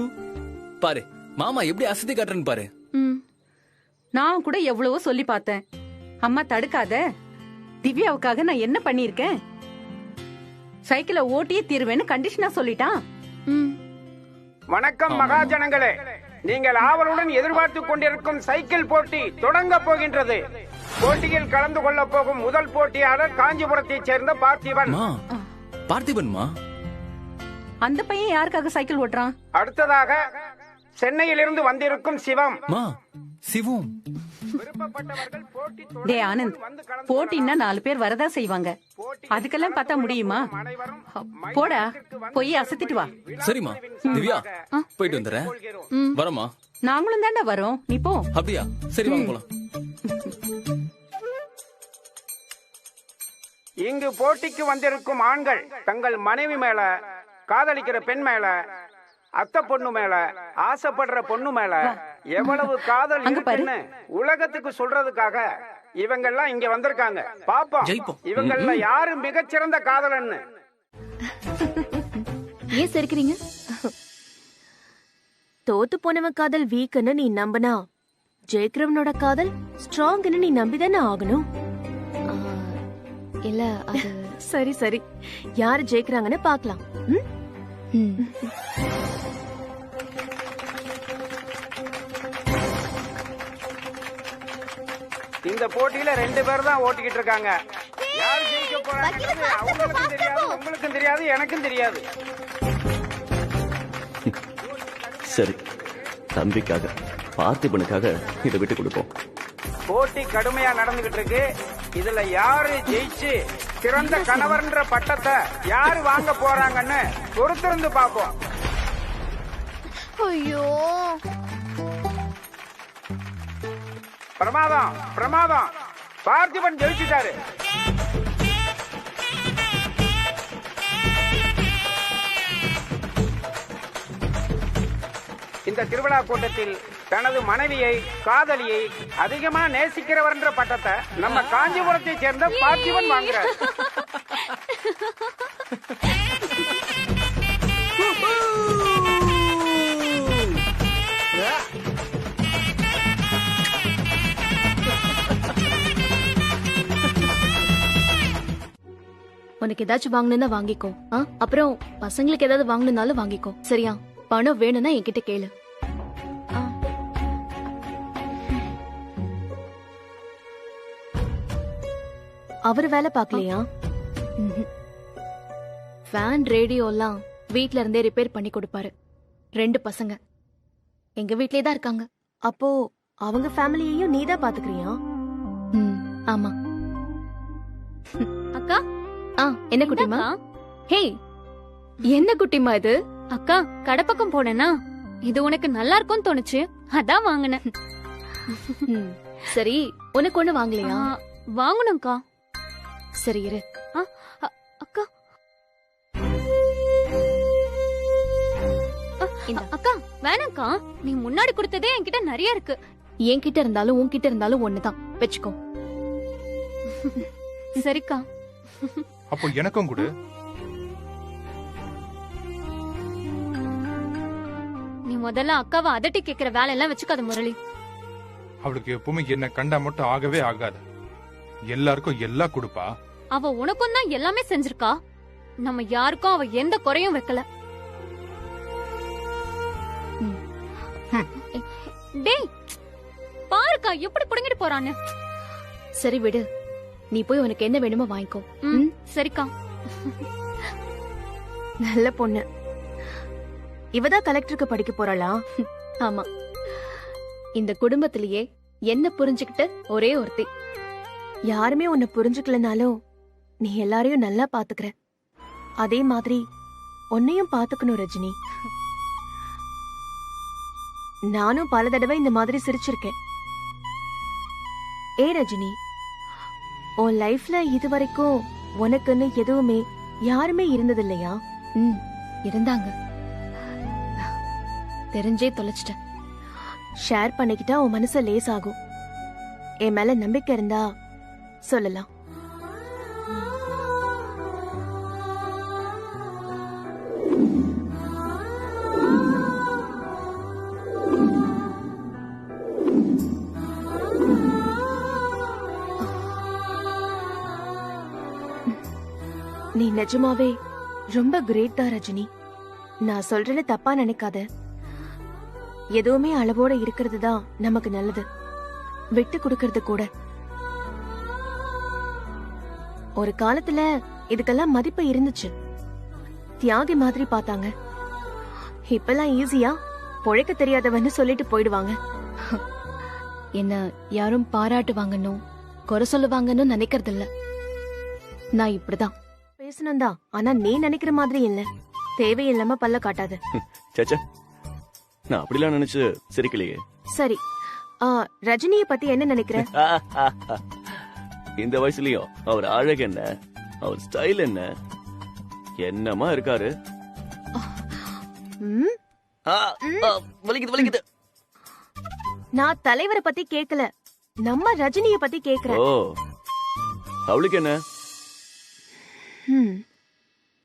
பாரு மாமா எப்படி அசதி காட்டுறேன்னு பாரு. நான் கூட எவ்வளவோ சொல்லி பார்த்தேன். அம்மா தடுக்காத. திவ்யாவுக்காக நான் என்ன பண்ணிருக்கேன்? சைக்கிளை ஓட்டியே தீருவேன்னு கண்டிஷனா சொல்லிட்டான். வணக்கம் மகாஜனங்களே, நீங்கள் ஆவலுடன் எதிர்பார்த்து கொண்டிருக்கும் சைக்கிள் போட்டி தொடங்க போகின்றது. போட்டியில் கலந்து கொள்ள போகும் முதல் போட்டியாளர் காஞ்சிபுரத்தைச் சேர்ந்த பார்த்திபன். பார்த்திபன்மா? அந்த பையன் யாருக்காக சைக்கிள் ஓட்டுறான்? அடுத்ததாக சென்னையிலிருந்து வந்திருக்கும் சிவம். சிவம். டே ஆனந்த், போட்டின்னா 4 பேர் வரதா செய்வாங்க. அதுக்கெல்லாம் பார்த்தா முடியுமா? போடா, போய் அசத்திட்டு வா. சரிம்மா. திவ்யா, போயிட்டு வந்துறேன். வரமா? நாங்களும் தாண்டா வரோம், நீ போ. அப்படியா? சரி வாங்க போலாம். இங்கு போட்டிக்கு வந்திருக்கும் ஆண்கள் தங்கள் மனைவி மேல, காதலிக்கிற பெண் மேல, அத்தை பொண்ணு மேல, ஆசைப்படுற பொண்ணு மேல எவ்வளவு காதல் இருக்குன்னு உலகத்துக்கு சொல்றதுக்காக இவங்கெல்லாம் இங்க வந்திருக்காங்க. பாப்போம் இவங்கள யாரு மிகச்சிறந்த காதலன்னு. ஏன் சிரிக்கிறீங்க? தோத்து போனவன் காதல் வீக்னு நீ நம்பினா, ஜெயிக்கிறவனோட காதல் ஸ்ட்ராங்னு நீ நம்பிதானே ஆகணும். இல்ல அது சரி சரி, யாரு ஜெயிக்கிறாங்கன்னு பாக்கலாம். இந்த போட்டியில 2 பேர் தான் ஓட்டிக்கிட்டு இருக்காங்க. யாரு ஜெயிக்க போறாங்க அவங்களுக்கும் தெரியாது, உங்களுக்கும் தெரியாது, எனக்கும் தெரியாது. சரி, தம்பிக்காக, பார்த்திபனுக்காக இதை விட்டு கொடுப்போம். போட்டி கடுமையா நடந்துகிட்டு இருக்கு. இதுல யாரு ஜெயிச்சு சிறந்த கணவர்ன்ற பட்டத்தை யாரு வாங்க போறாங்கன்னு பொறுத்திருந்து பாப்போம். ஐயோ, பிரமாதம் பிரமாதம், பார்த்திபன் ஜெயிச்சுட்டாரு. இந்த திருவிழா கூட்டத்தில் தனது மனைவியை, காதலியை அதிகமா நேசிக்கிறவர் என்ற பட்டத்தை நம்ம காஞ்சிபுரத்தை சேர்ந்த பார்த்திபன் வாங்குறார். உனக்கு ஏதாச்சும் வாங்கணும்னா வாங்கிக்கோ. அப்புறம் பசங்களுக்கு ஏதாவது வாங்கணும்னாலும் வாங்கிக்கோ, சரியா? பணம் வேணும்னா என்கிட்ட கேளு. அவர் வேலை பார்க்கலையா? ஃபேன், ரேடியோ எல்லாம் வீட்ல இருந்தே ரிப்பேர் பண்ணி கொடுப்பாரு. 2 பசங்க எங்க வீட்லயே தான் இருக்காங்க. அப்போ அவங்க ஃபேமிலியையும் நீதான் பாத்துக்கிறியா? ஆமா. அக்கா, என்ன குட்டிமா? ஹே, என்ன குட்டிமா இது? அக்கா, கடப்பக்கம் போனேனா, இது உனக்கு நல்லா இருக்கும்னு தோணுச்சு, அதான் வாங்கினேன். சரி, உனக்கு ஒண்ணு வாங்கலையா? வாங்கணும்க்கா. சரி இரு. அக்கா அக்கா வேணாம்க்கா, நீ முன்னாடி கொடுத்ததே என்கிட்ட நிறைய இருக்கு. என்கிட்ட இருந்தாலும் உன்கிட்ட இருந்தாலும் ஒண்ணுதான், வச்சுக்கோ. சரிக்கா. அப்போ எனக்கும் கொடு. நீ முதல்ல அக்காவை அதட்டி கேக்குற வேலையெல்லாம் வச்சுக்காத முரளி. அவளுக்கு எப்பவுமே என்ன கண்டா மட்டும் ஆகவே ஆகாது. எல்லாருக்கும் எல்லாம் கொடுப்பா. அவ உனக்கும் தான் எல்லாமே செஞ்சிருக்கா. நம்ம யாருக்கும் அவ எந்த குறையும் வைக்கல. டேய் பாருக்கா எப்படி புடுங்கிட்டு போறான்னு. சரி விடு, நீ போய் உனக்கு என்ன வேணுமோ வாங்கிக்கோ. சரிக்கா. நல்ல பொண்ணு. இவதான் கலெக்டருக்கு படிக்க போறாளா? ஆமா. இந்த குடும்பத்திலேயே என்ன புரிஞ்சுக்கிட்ட ஒரே ஒருத்தி. யாருமே உன்னை புரிஞ்சுக்கலனாலும் நீ எல்லாரையும் நல்லா பாத்துக்கிற. அதே மாதிரி உன்னையும் பாத்துக்கணும் ரஜினி. நானும் பல தடவை இந்த மாதிரி சிரிச்சிருக்கேன். ஏ ரஜினி, உன் லைஃப்ல இதுவரைக்கும் உனக்குன்னு எதுவுமே யாருமே இருந்தது இல்லையா? இருந்தாங்க. தெரிஞ்சே தொலைச்சிட்டேன். ஷேர் பண்ணிக்கிட்டா உன் மனசு லேசாகும். என் மேல நம்பிக்கை இருந்தா சொல்லலாம். நீ நிஜமாவே ரொம்ப கிரேட் தான் ரஜினி. நான் சொல்றேன்னு தப்பா நினைக்காத. எதுவுமே அளவோட இருக்கிறது தான் நமக்கு நல்லது. விட்டு கொடுக்கறது கூட. ஒரு காலத்துல இதுக்கெல்லாம் மதிப்பு இருந்துச்சு. தியாகி மாதிரி பார்த்தாங்க. இப்பெல்லாம் ஈஸியா பொழைக்க தெரியாதவன்னு சொல்லிட்டு போயிடுவாங்க. என்ன யாரும் பாராட்டுவாங்கன்னு குறை சொல்லுவாங்கன்னு நினைக்கிறது இல்ல. நான் இப்படிதான் பேசணும் தான். ஆனா நீ நினைக்கிற மாதிரி இல்ல. தேவையில்லாம பல்ல காட்டாத. சேச்சே, நான் அப்படிலாம் நினைச்சு சிரிக்கலையே. சரி, ரஜினிய பத்தி என்ன நினைக்கிற? இந்த வயசுலயும் அவர் அழகு என்ன, அவர் ஸ்டைல் என்ன, என்னமா இருக்காரு. வலிக்குது. நான் தலைவரை பத்தி கேக்கல, நம்ம ரஜினிய பத்தி கேக்குறேன். ஓ, அவளுக்கு என்ன?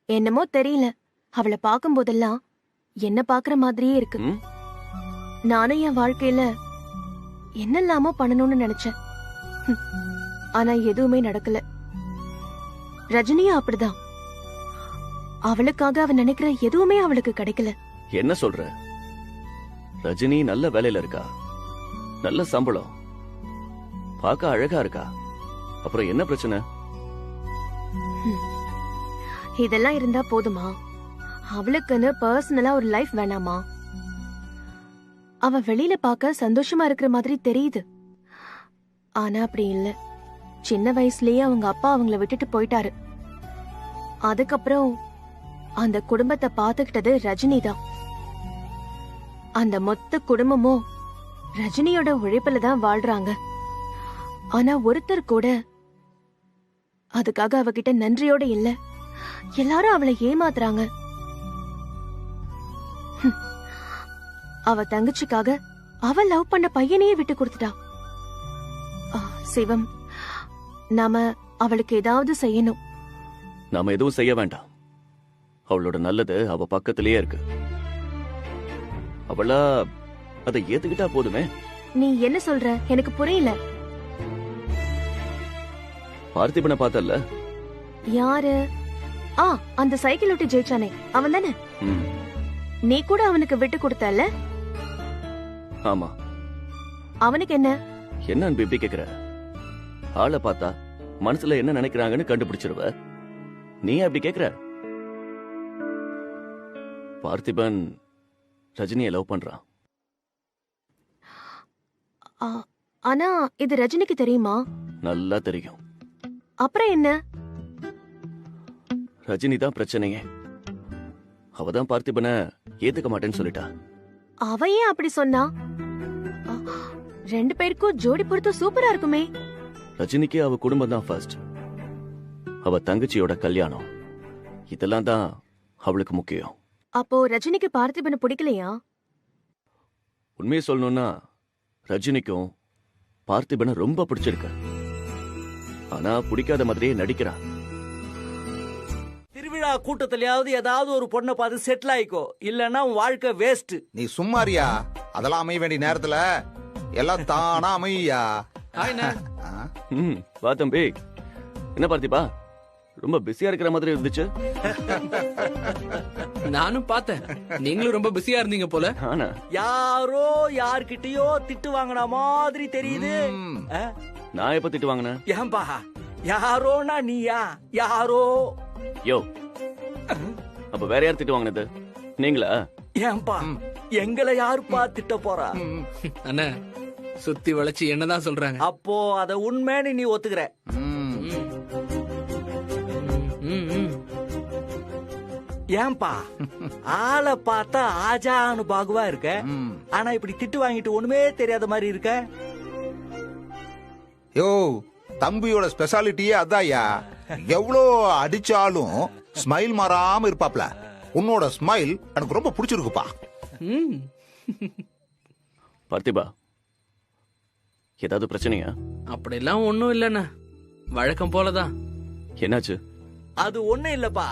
என்னமோ தெரியல, அவளை பார்க்கும் போதெல்லாம் என்ன பாக்குற மாதிரியே இருக்கு. நானும் என் வாழ்க்கையில என்னெல்லாமோ பண்ணணும்னு நினைச்சேன். ஆனா எதுவுமே நடக்கல. ரஜினியும் அப்படிதான். அவளுக்காக அவ நினைக்கிற எதுவுமே அவளுக்கு கிடைக்கல. என்ன சொல்ற? ரஜினி நல்ல வேலையில இருக்கா, நல்ல சம்பளம், பார்க்க அழகா இருக்கா. அப்புறம் என்ன பிரச்சனை? இதெல்லாம் இருந்தா போதுமா? அவளுக்குன்னு பர்சனலா ஒரு லைஃப் வேணாமா? அவ வெளியில பார்க்க சந்தோஷமா இருக்கிற மாதிரி தெரியுது. ஆனா அப்படி இல்ல. சின்ன வயசுலயே அவங்க அப்பா அவங்கள விட்டுட்டு போயிட்டாரு. அதுக்கப்புறம் அந்த குடும்பத்தை பாத்துக்கிட்டது ரஜினி தான். அந்த மொத்த குடும்பமும் ரஜினியோட உழைப்புல தான் வாழ்றாங்க. ஆனா ஒருத்தர் கூட அதுக்காக அவகிட்ட நன்றியோட இல்ல. எல்லாரும் அவளை ஏமாத்துறாங்க. அவ தங்கச்சிக்காக அவ லவ் பண்ண பையனையே விட்டு கொடுத்துட்டா. சிவம், நாம அவளுக்கு ஏதாவது செய்யணும். நாம எதுவும் செய்ய வேண்டாம். அவளோட நல்லது அவ பக்கத்திலேயே இருக்கு. அவளா அதை ஏத்துக்கிட்டா போதுமே. நீ என்ன சொல்ற? எனக்கு புரியல. பார்த்திபனை பார்த்தல்ல? யாரு? அந்த சைக்கிள் ஓட்டி ஜெயிச்சானே, அவன் தானே? நீ கூட அவனுக்கு விட்டு கொடுத்தல்ல? ஆமா. அவனுக்கு என்ன? என்ன பிபி கேக்குற? ஆளை பார்த்தா மனசுல என்ன நினைக்கிறாங்கன்னு கண்டுபிடிச்சிருவ. நீ அப்படி கேக்குற? பார்த்திபன் ரஜினியை லவ் பண்றான். ஆனா இது ரஜினிக்கு தெரியுமா? நல்லா தெரியும். அப்புறம் என்ன? ரஜினி தான் பிரச்சனையே. அவதான் பார்த்திபனை ஏத்துக்க மாட்டேன்னு சொல்லிட்டா. அவ ஏன் அப்படி சொன்னா? ரெண்டு பேருக்கும் ஜோடி பொறுத்து சூப்பரா இருக்குமே. ரஜினிக்கு அவ குடும்பம் தான் ஃபர்ஸ்ட். அவ தங்கச்சியோட கல்யாணம் இதெல்லாம் தான் அவளுக்கு முக்கியம். அப்போ ரஜினிக்கு பார்த்திபனை பிடிக்கலையா? உண்மையை சொல்லணும்னா ரஜினிக்கும் பார்த்திபனை ரொம்ப பிடிச்சிருக்கு. ஆனா பிடிக்காத மாதிரியே நடிக்கிறான். திருவிழா கூட்டத்திலயாவது ஏதாவது ஒரு பொண்ணை பார்த்து செட்டில் ஆயிக்கோ, இல்லன்னா உன் வாழ்க்கை வேஸ்ட். நீ சும்மாரியா, அதெல்லாம் அமைய வேண்டிய நேரத்துல எல்லாம் தானா அமையா. வா தம்பி. என்ன பார்த்திபா, ரொம்ப பிஸியா இருக்கிற மாதிரி இருந்துச்சு. நானும் பார்த்தேன், நீங்களும் ரொம்ப பிஸியா இருந்தீங்க போல. யாரோ யார்கிட்டயோ திட்டு வாங்கின மாதிரி தெரியுது. நான் எப்ப திட்டு வாங்கினேன்? ஏன்பா யாரோனா நீயா? யாரோ. யோ, அப்ப வேற யார் திட்டு வாங்கினது? நீங்களா? ஏன்பா எங்களை யாருப்பா திட்ட போறா? அண்ணா சுத்தி வளைச்சு என்னதான் சொல்றாங்க. அப்போ அத உண்மைன்னு நீ ஒத்துக்கிற? ஏன்பா ஆளை பார்த்தா ஆஜானு பாகுவா இருக்க, ஆனா இப்படி திட்டு வாங்கிட்டு ஒண்ணுமே தெரியாத மாதிரி இருக்க. யோ, தம்பியோட ஸ்பெஷாலிட்டியே அதாயா. எவ்வளோ அடிச்சாலும் ஸ்மைல் மாறாம இருப்பாப்ல. உன்னோட ஸ்மைல் எனக்கு ரொம்ப பிடிச்சிருக்குப்பா. பார்த்திபா, ஏதாவது பிரச்சனையா? அப்படிலாம் ஒண்ணும் இல்லண்ணா, வழக்கம் போலதான். என்னாச்சு? அது ஒண்ணும் இல்லப்பா.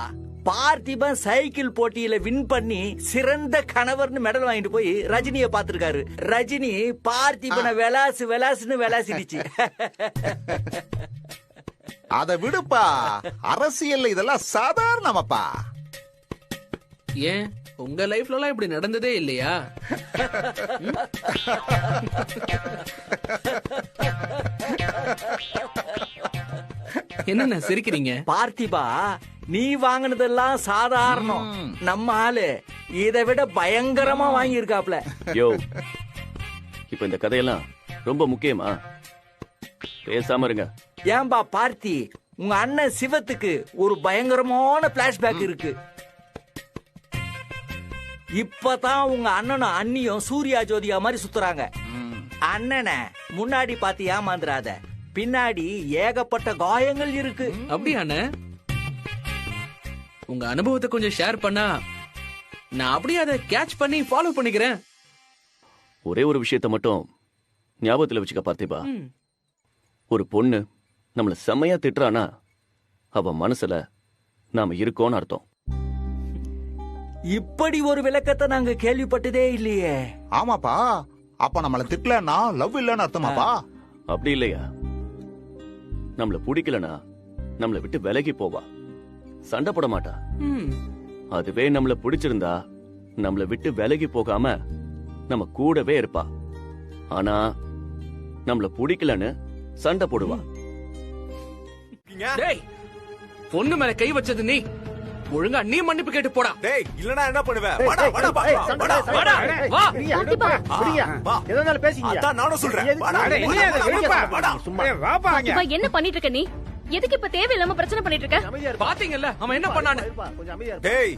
பார்த்திபன் சைக்கிள் போட்டியில வின் பண்ணி சிறந்த கணவர்னு மெடல் வாங்கிட்டு போய் ரஜினிய பாத்துருக்காரு. ரஜினி பார்த்திபனை விளாசுன்னு விளாசிடுச்சு. அத விடுப்பா, அரசியல் இதெல்லாம் சாதாரணமாப்பா. ஏன் உங்க லைஃப்ல எல்லாம் இப்படி நடந்ததே இல்லையா? என்ன சிரிக்கிறீங்க? பார்த்திபா, நீ வாங்கினதெல்லாம் சாதாரணம். நம்ம ஆளு இதை விட பயங்கரமா வாங்கி இருக்காப்ல. யோ, இப்ப இந்த கதையெல்லாம் ரொம்ப முக்கியமா? பேசாம இருங்க. ஏன்பா பார்த்தி, உங்க அண்ணன் சிவத்துக்கு ஒரு பயங்கரமான பிளாஷ்பேக் இருக்கு. இப்பதான் உங்க அண்ணனும் அண்ணியும் சூர்யா ஜோதியா மாதிரி சுத்துறாங்க. அண்ணனை முன்னாடி பார்த்து ஏமாந்துராத, பின்னாடி ஏகப்பட்ட காயங்கள் இருக்கு. அப்படியாண்ணே? உங்க அனுபவத்தை கொஞ்சம் ஷேர் பண்ணா நான் அப்படியே அதை கேட்ச் பண்ணி ஃபாலோ பண்ணிக்கிறேன். ஒரே ஒரு விஷயத்தை மட்டும் ஞாபகத்துல வச்சுக்க பார்த்திபா. ஒரு பொண்ணு நம்மள செம்மையா திட்டுறானா அவ மனசுல நாம இருக்கோம்னு அர்த்தம். இப்படி ஒரு விளக்கத்தை நாங்க கேள்விப்பட்டதே இல்லையே. ஆமாப்பா, அப்ப நம்மள திட்டலன்னா லவ் இல்லன்னு அர்த்தமாப்பா? அப்படி இல்லையா? நம்மள பிடிக்கலனா நம்மள விட்டு விலகி போவா, சண்டை போட மாட்டா. அதுவே நம்மள பிடிச்சிருந்தா நம்மள விட்டு விலகி போகாம நம்ம கூடவே இருப்பா. ஆனா நம்மள பிடிக்கலன்னு சண்டை போடுவா. டேய், பொண்ணு மேல கை வச்சது நீ, ஒழுங்கா நீ மன்னிப்பு கேட்டு போடா. டேய், இல்லனா என்ன பண்ணுவ? வாடா வாடா வாடா வாடா வா. எதனால பேசிங்க? அதான் நானும் சொல்றேன். வாடா. சும்மா என்ன பண்ணிட்டு இருக்க நீ? எதுக்கு இப்ப தேவையில்லாம பிரச்சனை பண்ணிட்டு இருக்க? பாத்தீங்கல்ல அவன் என்ன பண்ணானு? டேய்,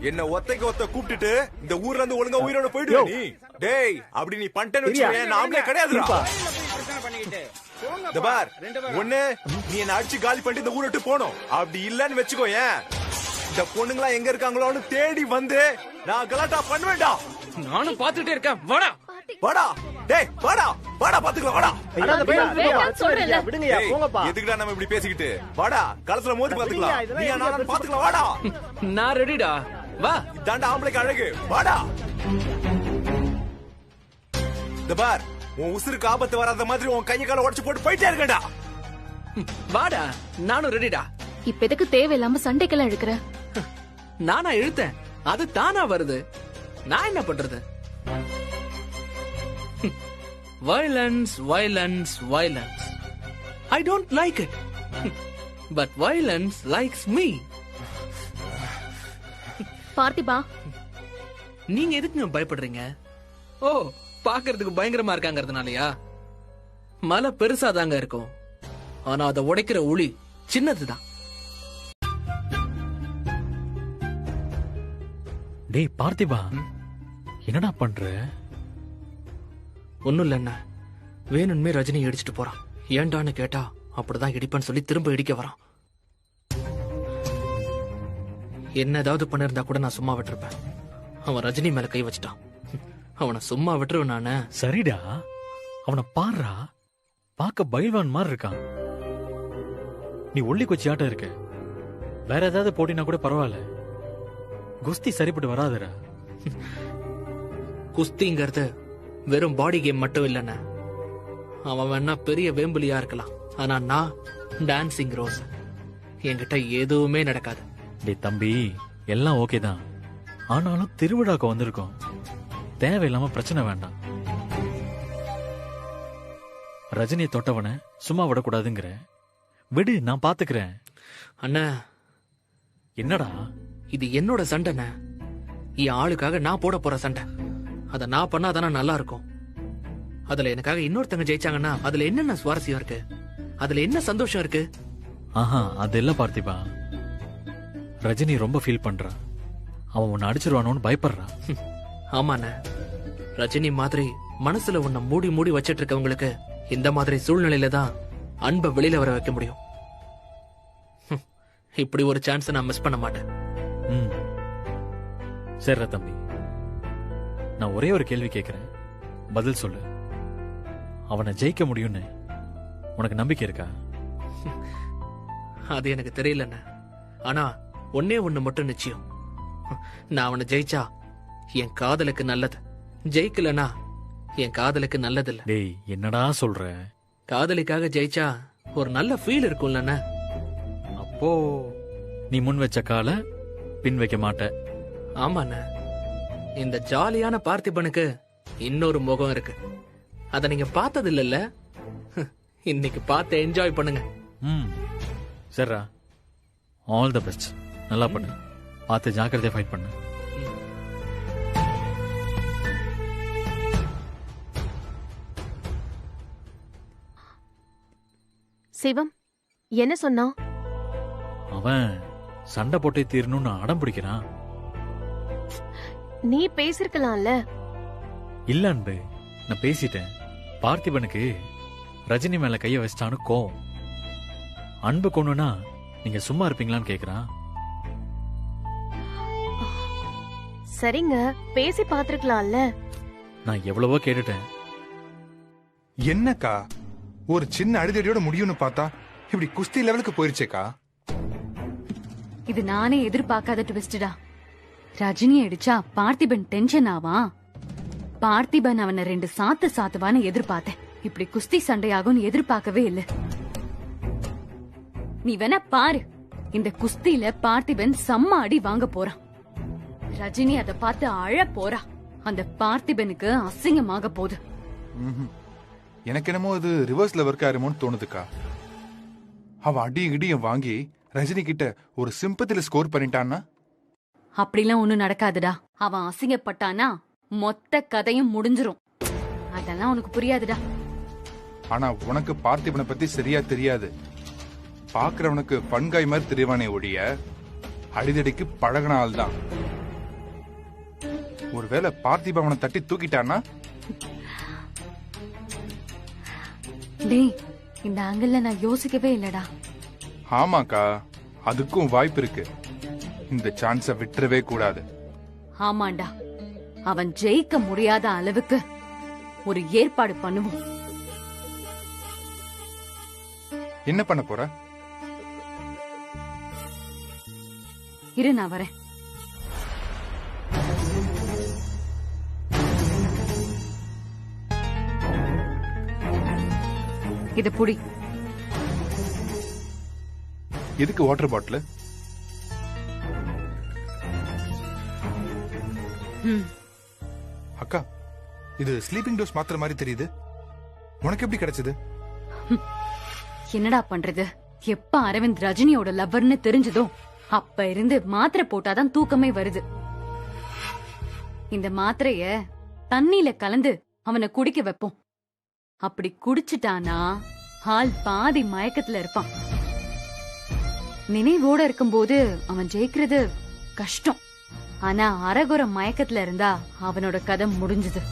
என்ன ஒத்தைக்கு ஒத்த கூப்பிட்டுட்டு இந்த ஊர்ல இருந்து ஒழுங்கா உயிரோட போயிடுவே நீ. டேய், அப்படி நீ பண்ணிட்டேன்னு வச்சுக்கோ, நாமளே கிடையாதுடா. இந்த பார், ஒண்ணு நீ என்ன அடிச்சு காலி பண்ணிட்டு இந்த ஊரை விட்டு போணும். அப்படி இல்லன்னு வச்சுக்கோ, ஏன் இந்த பொண்ணுங்களா எங்க இருக்காங்களோன்னு தேடி வந்து நான் கலாட்டா பண்ணுவேன்டா. நானும் பாத்துட்டே இருக்கேன். வாடா வாடா. டேய் வாடா வாடா, பாத்துக்கலாம் வாடா. விடுங்கயா, போங்கப்பா. எதுக்குடா நம்ம இப்படி பேசிக்கிட்டு? வாடா, களத்துல மோதி பாத்துக்கலாம். நீ நான் பாத்துக்கலாம். வாடா. நான் ரெடிடா. வா. இதாண்டா ஆம்பளைக்கு அழகு. வாடா. இந்த பார், உன் உசுருக்கு ஆபத்து வராத மாதிரி உன் கையை கால உடைச்சு போட்டு போயிட்டே இருக்கடா. வாடா, நானும் ரெடிடா. இப்ப எதுக்கு தேவையில்லாம சண்டைக்கெல்லாம் இழுக்கிற? நானா இழுத்தேன், அது தானா வருது. நான் என்ன பண்றது? Violence, violence, violence. I don't like it. But violence likes me. பார்த்திபா, நீங்க எதுக்குங்க பயப்படுறீங்க? ஓ, பாக்குறதுக்கு பயங்கரமா இருக்காங்கிறதுனாலயா? மலை பெருசாதாங்க இருக்கும், ஆனா அதை உடைக்கிற உளி சின்னதுதான். டேய் பார்த்திபா, என்னடா பண்ற? ஒண்ணும் இல்ல, வேணும்னே ரஜினி அடிச்சுட்டு போறான். ஏண்டான்னு கேட்டா அப்படிதான் இடிப்பேன்னு சொல்லி திரும்ப இடிக்க வரான். என்ன ஏதாவது பண்ணிருந்தா கூட நான் சும்மா விட்டுருப்பேன். அவன் ரஜினி மேல கை வச்சுட்டான். அவனை சும்மா விட்டுருவேன் நானு. சரிடா, அவனை பாருடா, பார்க்க பைல்வான் மாதிரி இருக்கான். நீ ஒல்லி கொச்சி ஆட்டம் இருக்க. வேற ஏதாவது போட்டினா கூட பரவாயில்ல, குஸ்தி சரிப்பட்டு வராதுடா. குஸ்திங்கிறது வெறும் பாடி கேம் மட்டும் இல்லைன்னு. அவன் வேணா பெரிய வேம்புலியா இருக்கலாம், ஆனா நான் டான்சிங் ரோஸ். என்கிட்ட எதுவுமே நடக்காது. டேய் தம்பி, எல்லாம் ஓகே தான். ஆனாலும் திருவிழாக்கு வந்திருக்கோம், தேவையில்லாம பிரச்சனை வேண்டாம். ரஜினியை தொட்டவன சும்மா விடக்கூடாதுங்கிற. விடு, நான் பாத்துக்கிறேன். அண்ணா, என்னடா இது என்னோட சண்டைண்ண. என் ஆளுக்காக நான் போட போற சண்டை. அதை நான் பண்ணாதானே நல்லா இருக்கும். அதுல எனக்காக இன்னொருத்தங்க ஜெயிச்சாங்கன்னா அதுல என்னென்ன சுவாரஸ்யம் இருக்கு, அதுல என்ன சந்தோஷம் இருக்கு? ஆஹா, அது இல்ல பார்த்திபா. ரஜினி ரொம்ப ஃபீல் பண்றான். அவன் உன்னை அடிச்சிருவானோன்னு பயப்படுறான். ஆமாண்ண, ரஜினி மாதிரி மனசுல உன்னை மூடி மூடி வச்சிட்டு இருக்கவங்களுக்கு இந்த மாதிரி சூழ்நிலையில தான் அன்பை வெளியில வர வைக்க முடியும். இப்படி ஒரு சான்ஸ் நான் மிஸ் பண்ண மாட்டேன். சரி தம்பி, நான் ஒரே ஒரு கேள்வி கேட்கிறேன், பதில் சொல்லு. அவனை ஜெயிக்க முடியும்னு உனக்கு நம்பிக்கை இருக்கா? அது எனக்கு தெரியலண்ண. ஆனா ஒன்னே ஒண்ணு மட்டும் நிச்சயம், நான் அவனை ஜெயிச்சா என் காதலுக்கு நல்லது, ஜெயிக்கலனா என் காதலுக்கு நல்லதில்ல. டேய், என்னடா சொல்ற? காதலிக்காக ஜெயிச்சா ஒரு நல்ல ஃபீல் இருக்கும்லண்ண. அப்போ நீ முன் வச்ச கால பின் வைக்க மாட்ட. ஆமாண்ண, இந்த ஜாலியான பார்த்திபனுக்கு இன்னொரு முகம் இருக்கு. அத நீங்க பார்த்தது இல்லல்ல? இன்னைக்கு பார்த்து என்ஜாய் பண்ணுங்க. சரிடா, ஆல் தி பெஸ்ட். நல்லா பண்ணு, பார்த்து ஜாக்கிரதையா ஃபைட் பண்ணு. சிவம் என்ன சொன்னா? அவன் சண்டை போட்டே தீரணும்னு அடம் பிடிக்கிறான். நீ பேசிருக்கலாம்ல. இல்ல அன்பு, நான் பேசிட்டேன். பார்த்திபனுக்கு ரஜினி மேல கைய வச்சிட்டான்னு கோவம். அன்பு கொண்டுனா நீங்க சும்மா இருப்பீங்களான்னு கேக்குறான். சரிங்க, பேசி பாத்துருக்கலாம்ல. நான் எவ்வளவோ கேட்டுட்டேன். என்னக்கா, ஒரு சின்ன அடிதடியோட முடியும்னு பார்த்தா இப்படி குஸ்தி லெவலுக்கு போயிருச்சேக்கா. இது நானே எதிர்பார்க்காத ட்விஸ்டா. ரஜினி அடிச்சா பார்த்திபன் டென்ஷன் ஆவான். பார்த்திபன் அவனை 2 சாத்து சாத்துவான்னு எதிர்பார்த்தேன். இப்படி குஸ்தி சண்டையாகும் எதிர்பார்க்கவே இல்ல. நீ வேணா பாரு, இந்த குஸ்தியில பார்த்திபன் செம்ம அடி வாங்க போறான். ரஜினி அதை பார்த்து அழ போறா. அந்த பார்த்திபனுக்கு அசிங்கமாக போகுது. எனக்கு என்னமோ இது ரிவர்ஸ்ல ஒர்க் ஆயிருமோன்னு தோணுதுக்கா. அவ அடியும் இடியும் வாங்கி ரஜினி கிட்ட ஒரு சிம்பத்தில ஸ்கோர் பண்ணிட்டான்னா? அப்படிலாம் ஒண்ணும் நடக்காதுடா. அவன் அசிங்கப்பட்டானா மொத்த கதையும் முடிஞ்சிரும். அதெல்லாம் உனக்கு புரியாதுடா. ஆனா உனக்கு பார்த்திபனை பத்தி சரியா தெரியாது. பாக்குறவனுக்கு பண்காய் மாதிரி தெரியவானே ஒழிய அடிதடிக்கு பழகின ஆள் தான். ஒருவேளை பார்த்திபவனை தட்டி தூக்கிட்டான்னா? டேய், இந்த ஆங்கிள் நான் யோசிக்கவே இல்லடா. ஆமாக்கா, அதுக்கும் வாய்ப்பு இருக்கு. இந்த சான்ஸ விட்டுறவே கூடாது. ஆமாண்டா, அவன் ஜெயிக்க முடியாத அளவுக்கு ஒரு ஏற்பாடு பண்ணுவோம். என்ன பண்ண போற? இரு, நான் வரேன். இத புடி. எதுக்கு வாட்டர் பாட்டில்? அக்கா, இது ஸ்லீப்பிங் டோஸ் மாத்திர மாதிரி தெரியுது. உனக்கு எப்படி கிடைச்சது? என்னடா பண்றது? எப்ப அரவிந்த் ரஜினியோட லவ்வர்னு தெரிஞ்சதோ அப்ப இருந்து மாத்திரை போட்டாதான் தூக்கமே வருது. இந்த மாத்திரைய தண்ணியில கலந்து அவனை குடிக்க வைப்போம். அப்படி குடிச்சிட்டானா ஆள் பாதி மயக்கத்துல இருப்பான். நினைவோட இருக்கும்போது அவன் ஜெயிக்கிறது கஷ்டம். ஆனா அரகுற மயக்கத்துல இருந்தா அவனோட கதை முடிஞ்சது.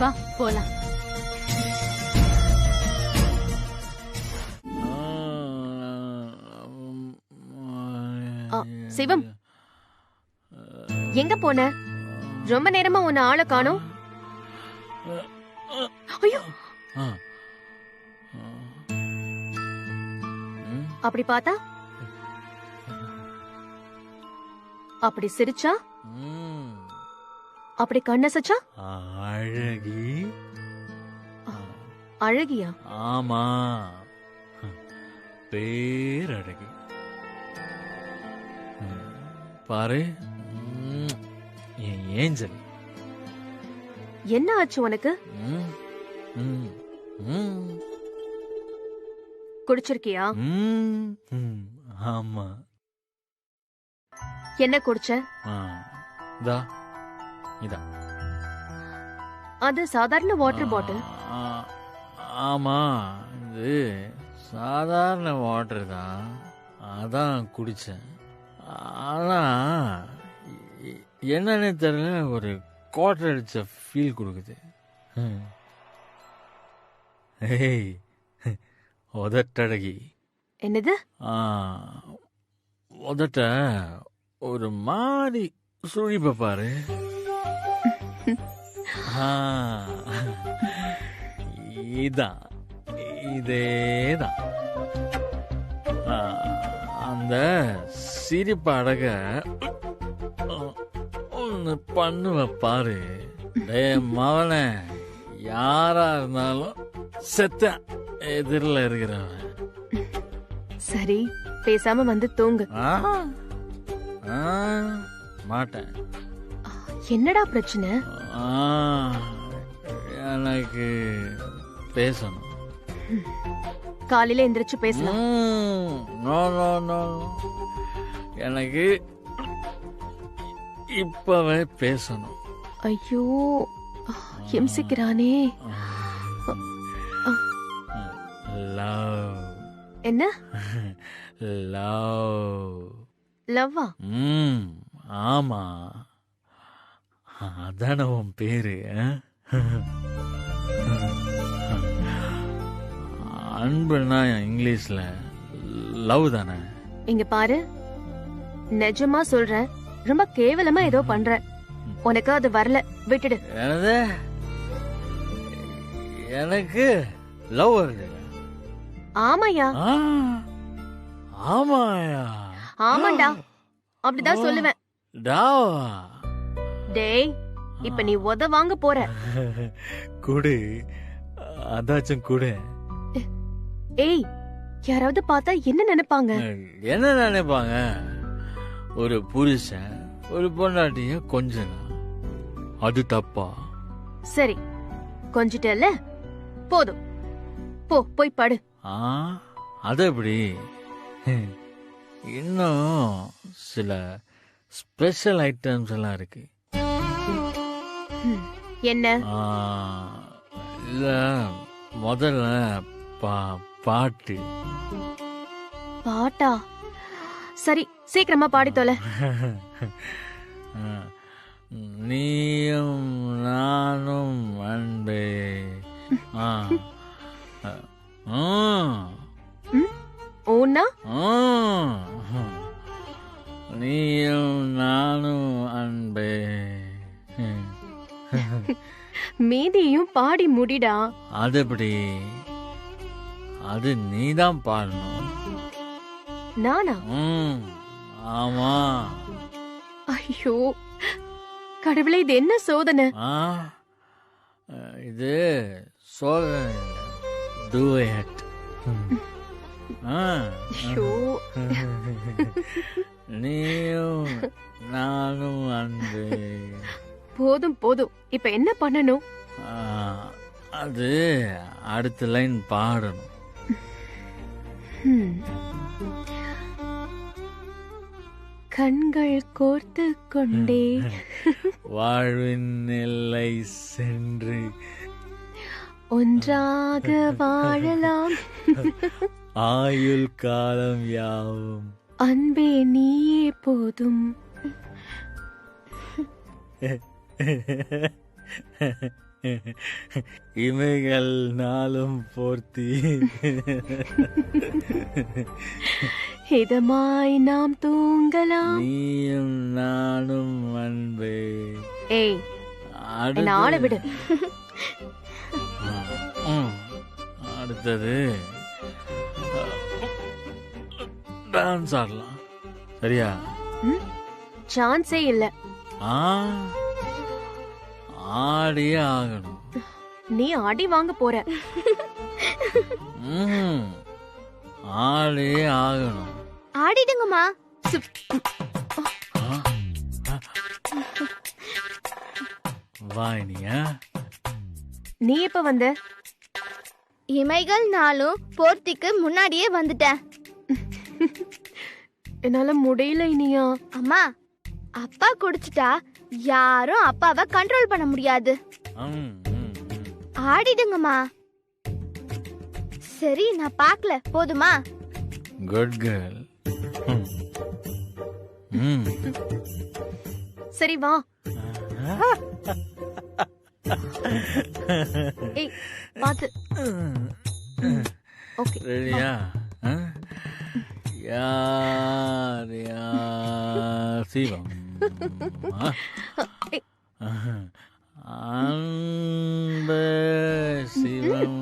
வா போலாம். சிவம், எங்க போன? ரொம்ப நேரமா உன்னை ஆளை காணோம். ஐயோ, அப்படி பார்த்தா, அப்படி சிரிச்சா, அப்படி கண்ணசச்சா அழகி. அழகியா? ஆமா, பேரழகி. பாரு, என் ஏஞ்சல். என்ன ஆச்சு உனக்கு? குடிச்சிருக்கியா? ஆமா. என்ன குடிச்ச? இதா. அது சாதாரண வாட்டர் பாட்டில். ஆமா, இது சாதாரண வாட்டர் தான். அதான் குடிச்சேன். ஆனா என்னன்னு தெரியல, ஒரு குவார்டர் அடிச்ச ஃபீல் கொடுக்குது. ஏய், உதட்டழகி. என்னது? உதட்ட ஒரு மாதிரி சுழிப்ப பாரு. இதான், இதேதான். அந்த சிரிப்பு அழக ஒன்னு பண்ணுவ பாரு. மவன, யாரா இருந்தாலும் செத்த எதிரில் இருக்கிறவன். சரி, பேசாம வந்து தூங்கு. மாட்டேன். என்னடா பிரச்சனை? எனக்கு பேசணும். காலையில எந்திரிச்சு பேசலாம். எனக்கு இப்பவே பேசணும். ஐயோ, ஹிம்சிக்கிறானே. லவ். என்ன லவ்? லவ்வா? ஆமா, அதான உன் பேரு. அன்புனா இங்கிலீஷ்ல லவ் தானே? இங்க பாரு, நிஜமா சொல்றேன், ரொம்ப கேவலமா ஏதோ பண்ற. உனக்கு அது வரல, விட்டுடு. எனக்கு லவ் வருது. ஆமாயா? ஆமாயா? ஆமாண்டா, அப்படிதான் சொல்லுவேன். டேய், இப்ப நீ உத வாங்க போற. குடு, அதாச்சும் குடு. ஏய், யாராவது பார்த்தா என்ன நினைப்பாங்க? என்ன நினைப்பாங்க? ஒரு புருஷன் ஒரு பொண்டாட்டிய கொஞ்சனா அது தப்பா? சரி, கொஞ்சிட்டல்ல, போதும், போய் படு. அது எப்படி? இன்னும் சில ஸ்பெஷல் ஐட்டம்ஸ் எல்லாம் இருக்கு. என்ன? இல்ல, முதல்ல பாட்டு. பாட்டா? சரி, சீக்கிரமா பாடி தொலை. நீயும் நானும் அன்பே. ஓன்னா? நீயும் நானும் அன்பே. மீதியும் பாடி முடிடா. அது எப்படி? அது நீதான் பாடணும். நானா? ஆமா. ஐயோ கடவுளே, இது என்ன சோதனை? இது சோதனை, டூயட். நீயும் நானும் அன்பு. போதும் போதும், இப்ப என்ன பண்ணணும்? அது அடுத்த லைன் பாடணும். கண்கள் கோர்த்து கொண்டே வாழ்வின் எல்லை சென்று ஒன்றாக வாழலாம். ஆயுள் காலம் யாவும் அன்பே நீயே போதும். இமைகள் நாளும் போர்த்தி இதமாய் நாம் தூங்கலாம். நீயும் நானும் அன்பே. ஏய், என்ன ஆள விடு. அடுத்தது டான்ஸ் ஆடலாம். சரியா? சான்ஸே இல்ல. ஆடியே ஆகணும். நீ அடி வாங்க போற. ஆடியே ஆகணும். ஆடிடுங்கம்மா. வாயினியா? நீ எப்ப வந்த? இமைகள் நாளும் போர்த்திக்கு முன்னாடியே வந்துட்டேன். என்னால முடியல இனியா. அம்மா, அப்பா குடிச்சிட்டா யாரும் அப்பாவை கண்ட்ரோல் பண்ண முடியாது. ஆடிடுங்கம்மா. சரி, நான் பார்க்கல, போதுமா? Good girl. சரி வா. ஏய், பாத்து. ஓகே, ரெடியா? யார் யார் சிவம் அன்பு சிவம்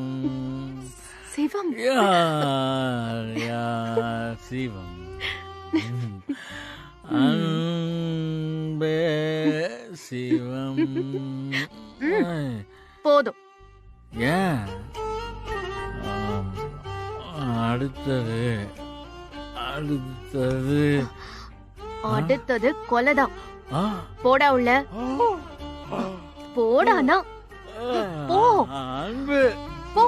சிவம் யார் யார் சிவம் அன்பு சிவம். போதும். ஏன்? அடுத்தது அடுத்தது அடுத்தது கொலைதான். போடா உள்ள. போடானா போ. அன்பு போ.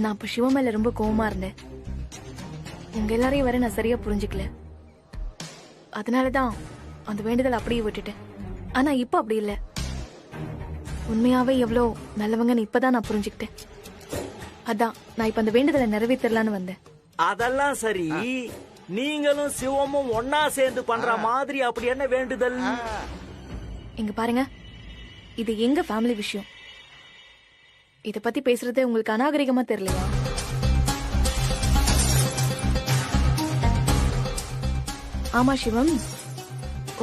நான் இப்ப சிவ மேல ரொம்ப கோவமா இருந்தேன். உங்க எல்லாரையும் வர நான் சரியா புரிஞ்சுக்கல. அதனாலதான் அந்த வேண்டுதல் அப்படியே விட்டுட்டேன். ஆனா இப்ப அப்படி இல்ல. உண்மையாவே எவ்வளோ நல்லவங்கன்னு இப்பதான் நான் புரிஞ்சுக்கிட்டேன். அதான் நான் இப்ப அந்த வேண்டுதலை நிறைவேற்றலான்னு வந்தேன். அதெல்லாம் சரி, நீங்களும் சிவமும் ஒன்னா சேர்ந்து பண்ற மாதிரி அப்படி என்ன வேண்டுதல்? இங்க பாருங்க, இது எங்க ஃபேமிலி விஷயம். இத பத்தி பேசுறது உங்களுக்கு அநாகரிகமா தெரியலையா? ஆமா சிவம்,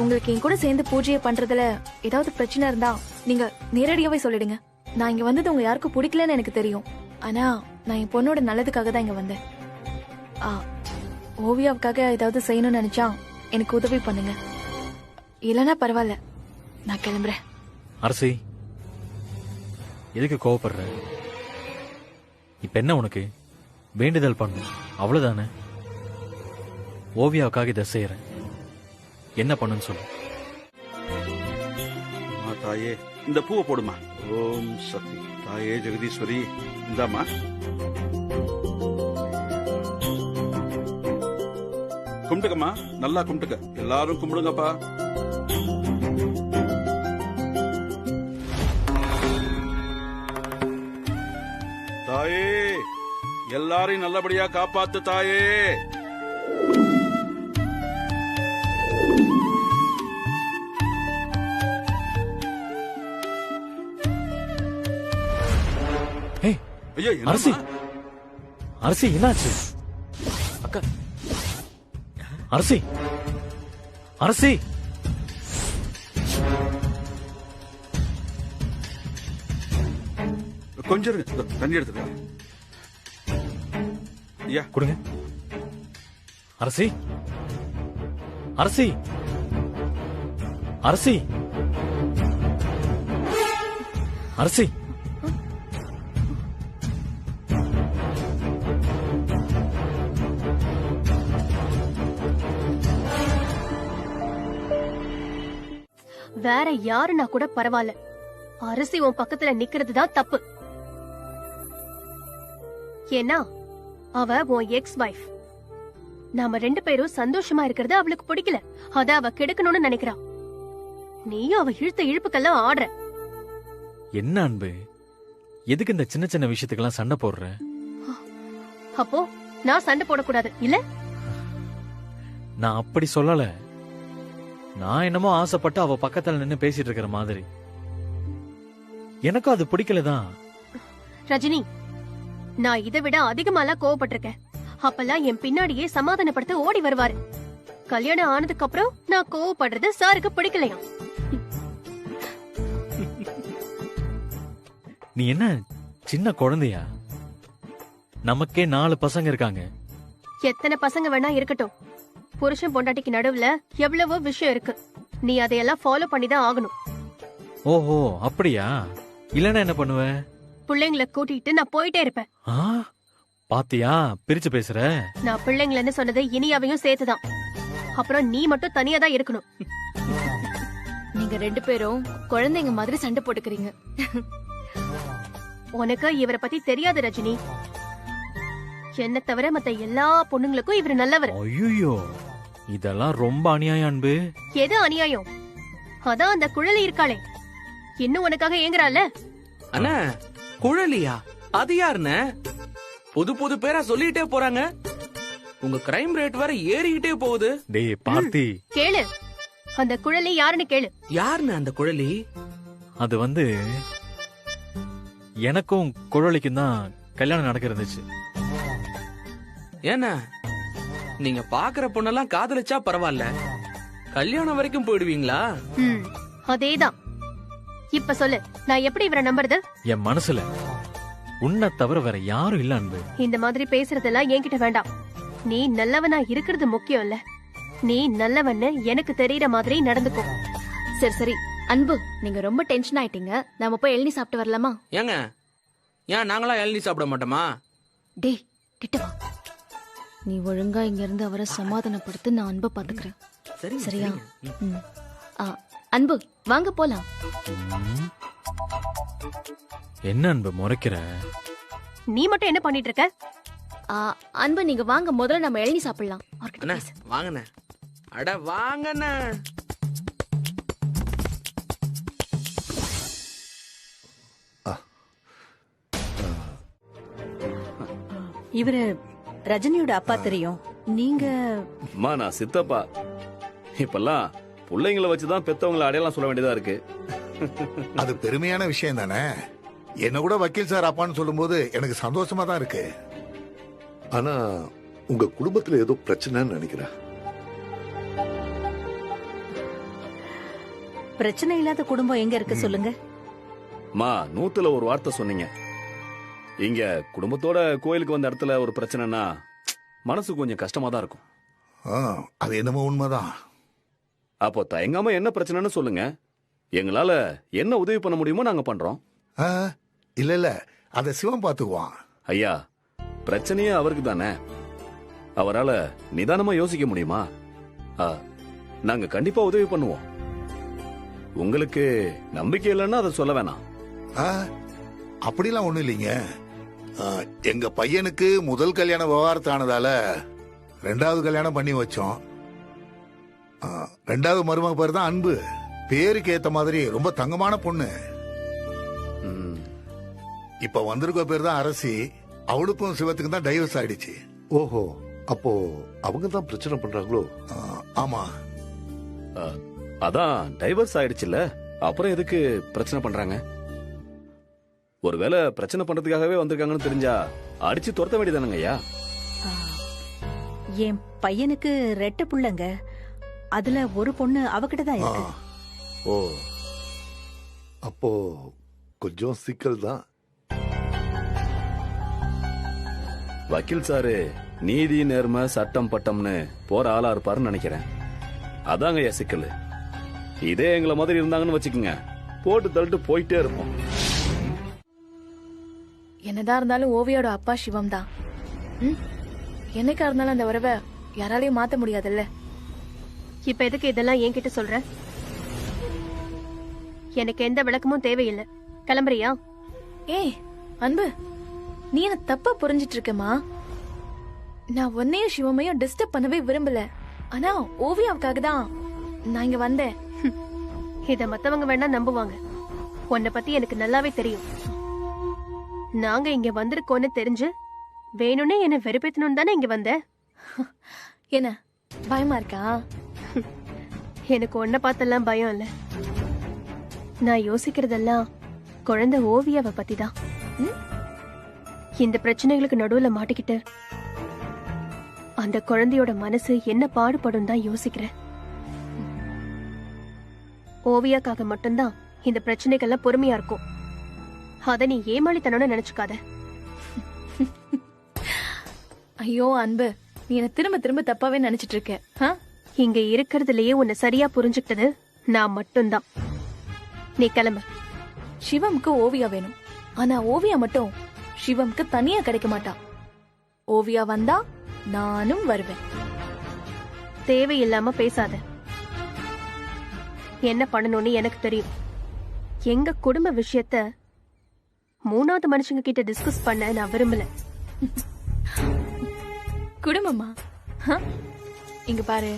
உங்களுக்கு என் கூட சேர்ந்து பூஜையை பண்றதுல ஏதாவது பிரச்சனை இருந்தா நீங்க நேரடியாவே சொல்லிடுங்க. நான் இங்க வந்தது உங்க யாருக்கும் பிடிக்கலன்னு எனக்கு தெரியும். ஆனா நான் என் பொண்ணோட நல்லதுக்காக தான் இங்க வந்தேன். ஓவியாவுக்காக ஏதாவது செய்யணும்னு நினைச்சா எனக்கு உதவி பண்ணுங்க. இல்லனா பரவாயில்ல, நான் கிளம்புறேன். அரசி, எதுக்கு கோவப்படுற? இப்ப என்ன உனக்கு? வேண்டுதல் பண்ணு, அவ்வளவுதானே. ஓவியாவுக்காக இதை செய்யறேன். என்ன பண்ணுன்னு சொல்லு. தாயே, இந்த பூவை போடுமா. ஓம் சக்தி. தாயே ஜெகதீஸ்வரி, இந்தாமா. கும்பிட்டுக்கம்மா, நல்லா கும்பிட்டுக்க. எல்லாரும் கும்பிடுங்கப்பா. தாயே, எல்லாரையும் நல்லபடியா காப்பாத்து தாயே. அரசி, அரசி என்னாச்சு? அக்கா, அரசி, அரசி. கொஞ்சம் இருங்க, தண்ணி எடுத்துக்க. ஐயா கொடுங்க. அரசி, அரசி, அரசி, அரசி. வேற யாருன்னா கூட பரவாயில்ல, அரசி உன் பக்கத்துல நிக்கிறது தான் தப்பு. ஏன்னா அவ உன் எக்ஸ் வைஃப். நாம 2 பேரும் சந்தோஷமா இருக்கிறது அவளுக்கு பிடிக்கல. அத அவ கெடுக்கணும்னு நினைக்கிறா. நீயும் அவ இழுத்த இழுப்புக்கெல்லாம் ஆடுற. என்ன அன்பு, எதுக்கு இந்த சின்ன சின்ன விஷயத்துக்கெல்லாம் சண்டை போடுற? அப்போ நான் சண்டை போடக்கூடாது இல்ல? நான் அப்படி சொல்லல. நான் என்னமோ ஆசைப்பட்டு அவ பக்கத்துல நின்னு பேசிட்டு இருக்கிற மாதிரி. எனக்கும் அது பிடிக்கலதான். ரஜினி, நான் இதை விட அதிகமாலாம் கோவப்பட்டிருக்கேன். அப்பெல்லாம் என் பின்னாடியே சமாதானப்படுத்த ஓடி வருவாரு. கல்யாணம் ஆனதுக்கு அப்புறம் நான் கோவப்படுறது சாருக்கு பிடிக்கலையா? நீ என்ன சின்ன குழந்தையா? நமக்கே 4 பசங்க இருக்காங்க. எத்தனை பசங்க வேணா இருக்கட்டும், புருஷன் பொண்டாட்டிக்கு நடுவுல எவ்வளவோ விஷயம் இருக்கு. நீ அதையெல்லாம் ஃபாலோ பண்ணிதான் ஆகணும். ஓஹோ, அப்படியா? இல்லன்னா என்ன பண்ணுவ? பிள்ளைங்களை கூட்டிட்டு நான் போயிட்டே இருப்பேன். பாத்தியா, பிரிச்சு பேசுற. நான் பிள்ளைங்களன்னு சொன்னது இனியாவையும் சேர்த்துதான். அப்புறம் நீ மட்டும் தனியா தான் இருக்கணும். நீங்க 2 பேரும் குழந்தைங்க மாதிரி சண்டை போட்டுக்கிறீங்க. உனக்கு இவரை பத்தி தெரியாது ரஜினி. என்ன தவிர மத்த எல்லா பொண்ணுங்களுக்கும் இவரு நல்லவர். ஐயோ, இதெல்லாம் ரொம்ப அநியாயம் அன்பு. எது அநியாயம்? அதான் அந்த குழலி இருக்காளே, இன்னும் உனக்காக ஏங்குறாள். அண்ணா, குழலியா? அது யாருன்னு புது புது பேரா சொல்லிட்டே போறாங்க. உங்க கிரைம் ரேட் வேற ஏறிக்கிட்டே போகுது. டேய் பார்த்தி, கேளு, அந்த குழலி யாருன்னு கேளு. யாருன்னு அந்த குழலி? அது வந்து எனக்கும் குழலிக்கும் தான் கல்யாணம் நடக்க இருந்துச்சு. ஏன்னா நீங்க பாக்குற பொண்ணெல்லாம் காதலிச்சா பரவாயில்ல, கல்யாணம் வரைக்கும் போயிடுவீங்களா? அதேதான். இப்ப சொல்லு, நான் எப்படி இவரை நம்புறது? என் மனசுல உன்னை தவிர வேற யாரும் இல்ல அன்பு. இந்த மாதிரி பேசுறதெல்லாம் என்கிட்ட வேண்டாம். நீ நல்லவனா இருக்கிறது முக்கியம் இல்ல, நீ நல்லவன்னு எனக்கு தெரியற மாதிரி நடந்துக்கோ. சரி சரி அன்பு, நீங்க ரொம்ப டென்ஷன் ஆயிட்டீங்க. நாம போய் இளநீ சாப்பிட்டு வரலாமா? ஏங்க, ஏன் நாங்களா இளநீ சாப்பிட மாட்டோமா? டேய் கிட்ட வா. நீ ஒழுங்கா இங்க இருந்து அவரை சமாதானப்படுத்து, நான் அன்பை பாத்துக்கிறேன். சரியா? அன்பு வாங்க போலாம். என்ன அன்பு முறைக்கிற? நீ மட்டும் என்ன பண்ணிட்டு இருக்க? அன்பு நீங்க வாங்க, முதல்ல நம்ம இளநீ சாப்பிடலாம். வாங்கண்ணே, அட வாங்கண்ணே. இவரு ரஜினியோட அப்பா தெரியும். நீங்க? அம்மா, நான் சித்தப்பா. இப்பெல்லாம் பிள்ளைங்களை வச்சுதான் பெத்தவங்களை அடையாளம் சொல்ல வேண்டியதா இருக்கு. அது பெருமையான விஷயம் தானே. என்ன கூட வக்கீல் சார் அப்பான்னு சொல்லும்போது எனக்கு சந்தோஷமா தான் இருக்கு. ஆனா உங்க குடும்பத்துல ஏதோ பிரச்சனைன்னு நினைக்கிறேன். பிரச்சனை இல்லாத குடும்பம் எங்க இருக்கு சொல்லுங்க. மா, 100ல ஒரு வார்த்தை சொன்னீங்க. இங்க குடும்பத்தோட கோயிலுக்கு வந்த இடத்துல ஒரு பிரச்சனைனா மனசு கொஞ்சம் கஷ்டமா தான் இருக்கும். அது என்னமோ உண்மைதான். அப்போ தயங்காம என்ன பிரச்சனைன்னு சொல்லுங்க. எங்களால என்ன உதவி பண்ண முடியுமோ நாங்க பண்றோம். இல்ல இல்ல, அத சிவம் பாத்துக்குவான். ஐயா, பிரச்சனையே அவருக்கு தானே. அவரால நிதானமா யோசிக்க முடியுமா? நாங்க கண்டிப்பா உதவி பண்ணுவோம். உங்களுக்கு நம்பிக்கை இல்லைன்னா அதை சொல்ல வேணாம். அப்படிலாம் ஒண்ணும் இல்லைங்க. எங்க பையனுக்கு முதல் கல்யாண விவகாரத்து ஆனதால 2வது கல்யாணம் பண்ணி வச்சோம். 2வது மருமக பேர் தான் அன்பு. பேருக்கு ஏத்த மாதிரி ரொம்ப தங்கமான பொண்ணு. இப்ப வந்திருக்க பேர் தான் அரசி. அவளுக்கும் சிவத்துக்கும் தான் டைவர்ஸ் ஆயிடுச்சு. ஓஹோ, அப்போ அவங்க தான் பிரச்சனை பண்றாங்களோ? ஆமா. அதான் டைவர்ஸ் ஆயிடுச்சுல்ல, அப்புறம் எதுக்கு பிரச்சனை பண்றாங்க? ஒருவேளை பிரச்சனை பண்றதுக்காகவே வந்திருக்காங்கன்னு தெரிஞ்சா அடிச்சு துரத்த வேண்டியதானுங்க ஐயா. என் பையனுக்கு 2 புள்ளங்க. அதுல ஒரு பொண்ணு அவகிட்ட தான் இருக்கு. ஓ, அப்போ கொஞ்சம் சிக்கல் தான். வக்கீல் சாரு நீதி நேர்மை சட்டம் பட்டம்னு போற ஆளா இருப்பாருன்னு நினைக்கிறேன். அதாங்க ஐயா சிக்கல். இதே எங்களை மாதிரி இருந்தாங்கன்னு வச்சுக்கோங்க, போட்டு தள்ளிட்டு போயிட்டே இருப்போம். என்னதான் இருந்தாலும் ஓவியோட அப்பா சிவம் தான். என்னைக்கா இருந்தாலும் அந்த உறவை யாராலையும் மாத்த முடியாதுல்ல. இப்ப எதுக்கு இதெல்லாம் என்கிட்ட சொல்ற? எனக்கு எந்த விளக்கமும் தேவையில்லை. கிளம்புறியா? ஏய் அன்பு, நீ என்ன தப்பா புரிஞ்சிட்டு இருக்கமா? நான் உன்னையும் சிவமையும் டிஸ்டர்ப் பண்ணவே விரும்பல. ஆனா ஓவியாவுக்காக தான் நான் இங்க வந்தேன். இத மத்தவங்க வேணா நம்புவாங்க. உன்னை பத்தி எனக்கு நல்லாவே தெரியும். நாங்க இங்க வந்திருக்கோன்னு தெரிஞ்சு வேணும்னே என்ன வெறுப்பேத்தணும் தானே இங்க வந்த? என்ன பயமா இருக்கா? எனக்கு ஒன்ன பார்த்தெல்லாம் பயம் இல்ல. நான் யோசிக்கிறதெல்லாம் குழந்தை ஓவியாவை பத்தி தான். இந்த பிரச்சனைகளுக்கு நடுவுல மாட்டிக்கிட்டு அந்த குழந்தையோட மனசு என்ன பாடுபடும் தான் யோசிக்கிறேன். ஓவியாக்காக மட்டும்தான் இந்த பிரச்சனைகள்லாம் பொறுமையா இருக்கும். அத நீ ஏமாளித்தனம்னு நினைச்சுக்காத. ஐயோ அன்பு, நீ என்ன திரும்ப திரும்ப தப்பாவே நினைச்சிட்டு இருக்க. இங்க இருக்கிறதுலயே உன்னை சரியா புரிஞ்சுக்கிட்டது நான் மட்டும்தான். நீ கிளம்பு. சிவம்க்கு ஓவியா வேணும். ஆனா ஓவியா மட்டும் சிவம்க்கு தனியா கிடைக்க மாட்டா. ஓவியா வந்தா நானும் வருவேன். தேவையில்லாம பேசாத. என்ன பண்ணணும்னு எனக்கு தெரியும். எங்க குடும்ப விஷயத்த 3வது மனுஷங்க கிட்ட டிஸ்கஸ் பண்ண நான் விரும்பல. குடும்பமா? இங்க பாரு,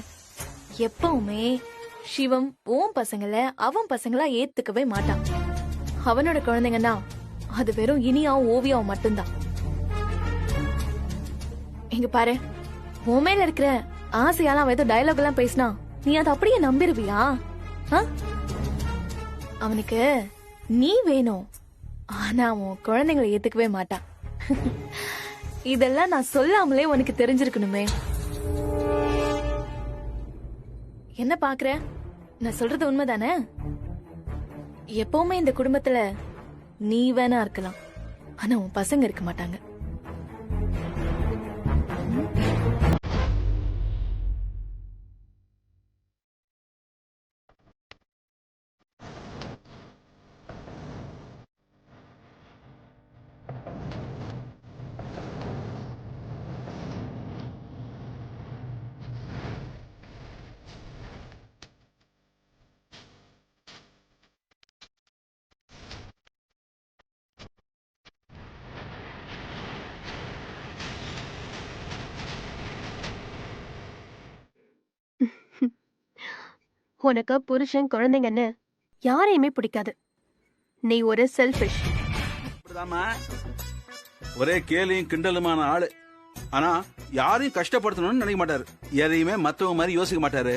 எப்பவுமே சிவம் ஓம் பசங்களை அவன் பசங்களா ஏத்துக்கவே மாட்டான். அவனோட குழந்தைங்கன்னா அது வெறும் இனியாவும் ஓவியாவும் மட்டும்தான். இங்க பாரு, உன் மேல இருக்கிற ஆசையாலாம் அவன் ஏதோ டயலாக் எல்லாம் பேசினா நீ அதை அப்படியே நம்பிருவியா? அவனுக்கு நீ வேணும், ஆனா அவன் குழந்தைங்களை ஏத்துக்கவே மாட்டான். இதெல்லாம் நான் சொல்லாமலே உனக்கு தெரிஞ்சிருக்கணுமே. என்ன பாக்குற? நான் சொல்றது உண்மைதானே? எப்பவுமே இந்த குடும்பத்துல நீ வேணா இருக்கலாம், ஆனா உன் பசங்க இருக்க மாட்டாங்க. உனக்கு புருஷன் குழந்தைங்கன்னு யாரையுமே பிடிக்காது. நீ ஒரு செல்ஃபிஷ். ஒரே கேலியும் கிண்டலுமான ஆளு. ஆனா யாரையும் கஷ்டப்படுத்தணும்னு நினைக்க மாட்டாரு. எதையுமே மத்தவங்க மாதிரி யோசிக்க மாட்டாரு.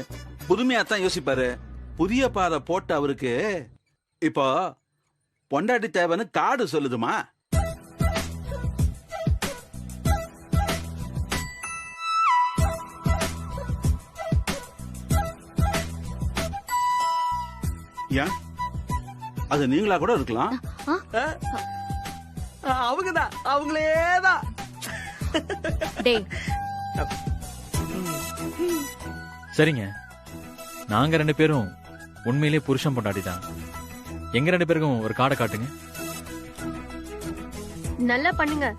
புதுமையா தான் யோசிப்பாரு. புதிய பாதை போட்ட அவருக்கு இப்போ பொண்டாட்டி தேவைன்னு காடு சொல்லுதுமா. ஏன் அது நீங்களா கூட இருக்கலாம். அவங்கதான், அவங்களேதான். சரிங்க, நாங்க 2 பேரும் உண்மையிலே புருஷன் பொண்டாட்டிதான். எங்க 2 பேருக்கும் ஒரு காடை காட்டுங்க. நல்லா பண்ணுங்க.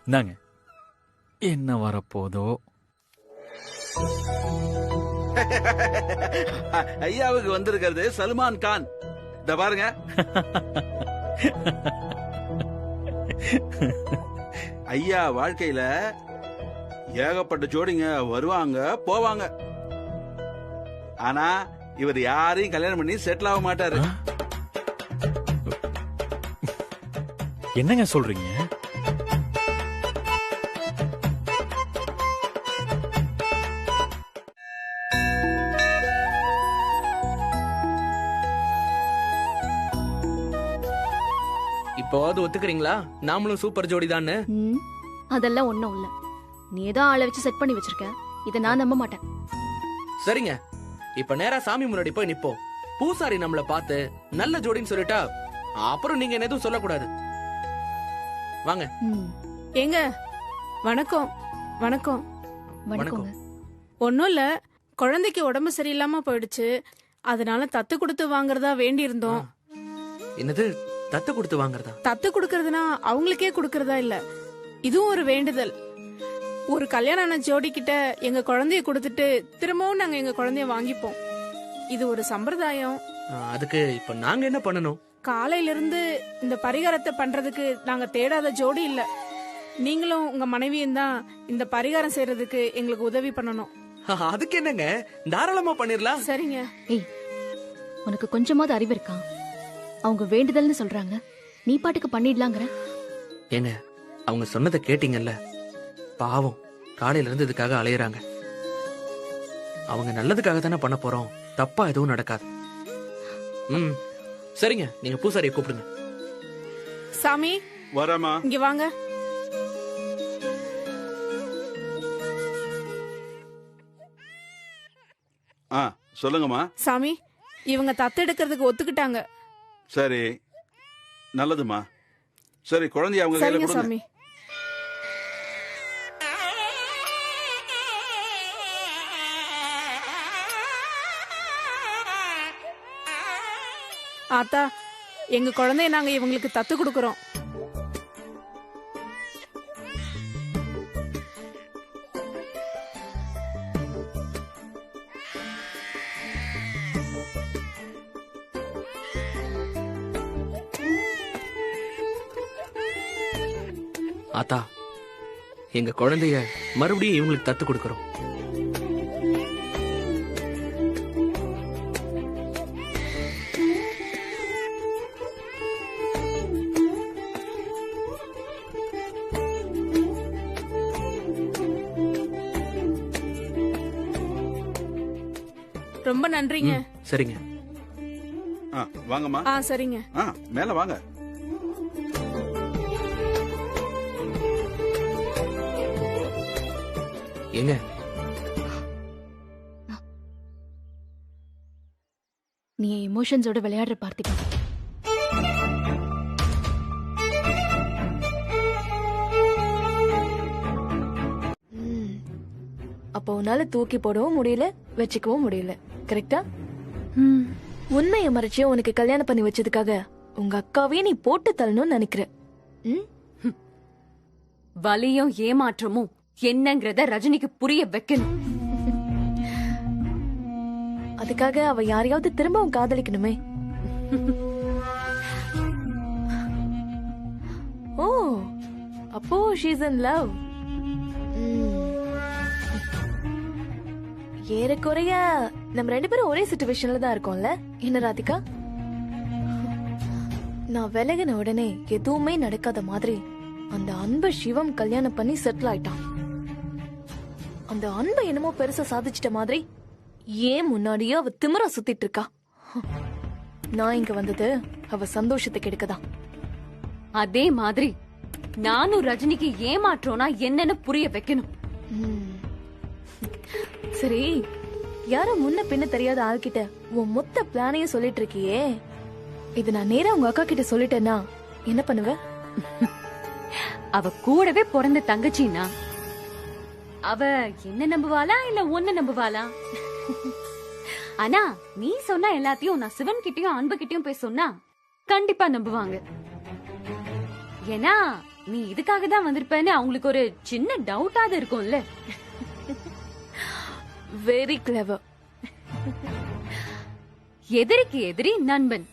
இந்தாங்க, என்ன வரப்போதோ. ஐயாவுக்கு வந்திருக்கிறது சல்மான் கான். இத பாருங்க. ஐயா வாழ்க்கையில ஏகப்பட்ட ஜோடிங்க வருவாங்க போவாங்க. ஆனா இவர் யாரையும் கல்யாணம் பண்ணி செட்டில் ஆக மாட்டாரு. என்னங்க சொல்றீங்க? இப்போவாது ஒத்துக்கிறீங்களா நாமளும் சூப்பர் ஜோடி தானே? அதெல்லாம் ஒண்ணும் இல்ல. நீ ஏதோ ஆளை வச்சு செட் பண்ணி வச்சிருக்க. இத நான் நம்ப மாட்டேன். சரிங்க, இப்ப நேரா சாமி முன்னாடி போய் நிப்போம். பூசாரி நம்மள பார்த்து நல்ல ஜோடின்னு சொல்லிட்டா அப்புறம் நீங்க எதுவும் சொல்லக்கூடாது. வாங்க. ஏங்க வணக்கம். வணக்கம். வணக்கம். ஒன்னும் இல்ல, குழந்தைக்கு உடம்பு சரியில்லாம போயிடுச்சு. அதனால தத்து கொடுத்து வாங்குறதா வேண்டி இருந்தோம். என்னது தத்து கொடுத்து வாங்குறதா? தத்து கொடுக்கறதுனா அவங்களுக்கே கொடுக்கறதா இல்ல, இதுவும் ஒரு வேண்டுதல். ஒரு கல்யாணம் ஆன ஜோடி கிட்ட எங்க குழந்தைய கொடுத்துட்டு திரும்பவும் நாங்க எங்க குழந்தைய வாங்கிப்போம். இது ஒரு சம்பிரதாயம். அதுக்கு இப்ப நாங்க என்ன பண்ணணும்? காலையில இருந்து இந்த பரிகாரத்தை பண்றதுக்கு நாங்க தேடாத ஜோடி இல்ல. நீங்களும் உங்க மனைவியும் தான் இந்த பரிகாரம் செய்யறதுக்கு எங்களுக்கு உதவி பண்ணணும். அதுக்கு என்னங்க, தாராளமா பண்ணிரலாம். சரிங்க. ஏய், உனக்கு கொஞ்சமாவது அறிவு இருக்கா? அவங்க வேண்டுதல்னு சொல்றாங்க, நீ பாட்டுக்கு பண்ணிடலாங்கிற. ஏங்க, அவங்க சொன்னதை கேட்டீங்கல்ல? பாவம், காலையில இருந்து இதுக்காக அலையறாங்க. அவங்க நல்லதுக்காக தானே பண்ண போறோம், தப்பா எதுவும் நடக்காது. சரிங்க, நீங்க பூசாரியை கூப்பிடுங்க. சாமி வரமா, இங்க வாங்க. சொல்லுங்கம்மா. சாமி, இவங்க தத்தெடுக்கிறதுக்கு ஒத்துக்கிட்டாங்க. சரி, நல்லதுமா. சரி, குழந்தைய அவங்க கையில சரிங்க கொடுங்க. சாமி. ஆத்தா, எங்க குழந்தைய நாங்க இவங்களுக்கு தத்து கொடுக்கறோம். ஆத்தா, எங்க குழந்தைய மறுபடியும் இவங்களுக்கு தத்து கொடுக்கறோம். ரொம்ப நன்றிங்க. சரிங்க. வாங்கம்மா. சரிங்க. மேல வாங்க. ஏங்க, நீ எமோஷன்ஸோட விளையாடுற பார்த்திபன். அப்போ உன்னால தூக்கி போடவும் முடியல, வச்சுக்கவும் முடியல. கரெக்டா? உண்மையை மறைச்சு உனக்கு கல்யாணம் பண்ணி வச்சதுக்காக உங்க அக்காவே நீ போட்டு தள்ளணும்னு நினைக்கிற. வலியும் ஏமாற்றமும் என்னங்கறத ரஜினிக்கு புரிய வைக்கணும். அதுக்காக அவ யாரையாவது திரும்பவும் காதலிக்கணுமே. ஓ, அப்போ ஷீஸ் இன் லவ். ஏறக்குறைய நம்ம 2 பேரும் ஒரே சிச்சுவேஷன்ல தான் இருக்கோம்ல, என்ன ராதிகா? நான் விலகின உடனே எதுவுமே நடக்காத மாதிரி அந்த அன்பை சிவம் கல்யாணம் பண்ணி செட்டில் ஆயிட்டான். அந்த அன்பை என்னமோ பெருசா சாதிச்சிட்ட மாதிரி ஏன் முன்னாடியே அவ திமிரா சுத்திட்டு இருக்கா. நான் இங்க வந்தது அவ சந்தோஷத்தை கெடுக்கதான். அதே மாதிரி நானும் ரஜினிக்கு ஏமாற்றோனா என்னன்னு புரிய வைக்கணும். சரி, யாரோ முன்ன பின்ன தெரியாத ஆள்கிட்ட உன் மொத்த பிளானையும் சொல்லிட்டு இருக்கியே, இது நான் நேரா உங்க அக்கா கிட்ட சொல்லிட்டேன்னா என்ன பண்ணுவ? அவ கூடவே பிறந்த தங்கச்சின்னா அவ என்ன நம்புவாளா இல்ல ஒன்ன நம்புவாளா? ஆனா நீ சொன்ன எல்லாத்தையும் நான் சிவன் கிட்டயும் அன்பு கிட்டயும் போய் சொன்னா கண்டிப்பா நம்புவாங்க. ஏன்னா நீ இதுக்காக தான் வந்திருப்பேன்னு அவங்களுக்கு ஒரு சின்ன டவுட்டாவது இருக்கும்ல. Very clever. எதிரிக்கு எதிரி நண்பன்.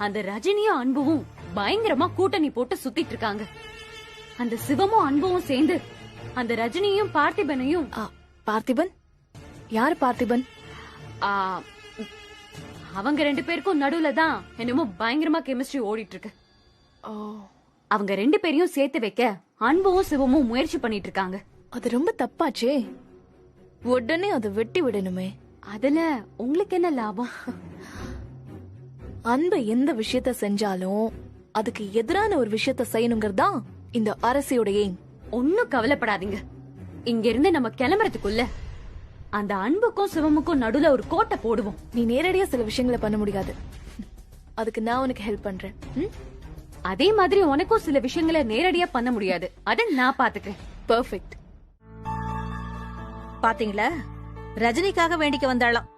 அந்த ரஜினியும் அன்பும் பயங்கரமா கூட்டணி போட்டு சுத்திட்டு இருக்காங்க. அந்த சிவமும் அன்பும் சேர்ந்து அந்த ரஜினியும் பார்த்திபனையும். பார்த்திபன்? யாரு பார்த்திபன்? அவங்க 2 பேருக்கும் நடுவுல தான் என்னமோ பயங்கரமா கெமிஸ்ட்ரி ஓடிட்டு இருக்கு. அவங்க 2 பேரையும் சேர்த்து வைக்க அன்பும் சிவமும் முயற்சி பண்ணிட்டு இருக்காங்க. அது ரொம்ப தப்பாச்சே. உடனே அதை வெட்டி விடணுமே. அதுல உங்களுக்கு என்ன லாபம்? அன்பு எந்த விஷயத்த செஞ்சாலும் அதுக்கு எதிரான ஒரு விஷயத்த செய்யணுங்கிறதா இந்த அரசியோட எய்ம். ஒன்னும் கவலைப்படாதீங்க. இங்க இருந்து நம்ம கிளம்புறதுக்குள்ள அந்த அன்புக்கும் சிவமுக்கும் நடுவுல ஒரு கோட்டை போடுவோம். நீ நேரடியா சில விஷயங்களை பண்ண முடியாது, அதுக்கு நான் உனக்கு ஹெல்ப் பண்றேன். அதே மாதிரி உனக்கும் சில விஷயங்களை நேரடியா பண்ண முடியாது, அத நான் பாத்துக்கிறேன். பெர்ஃபெக்ட். பாத்தீங்களா, ரஜினிக்காக வேண்டிக்க வந்தாளாம்.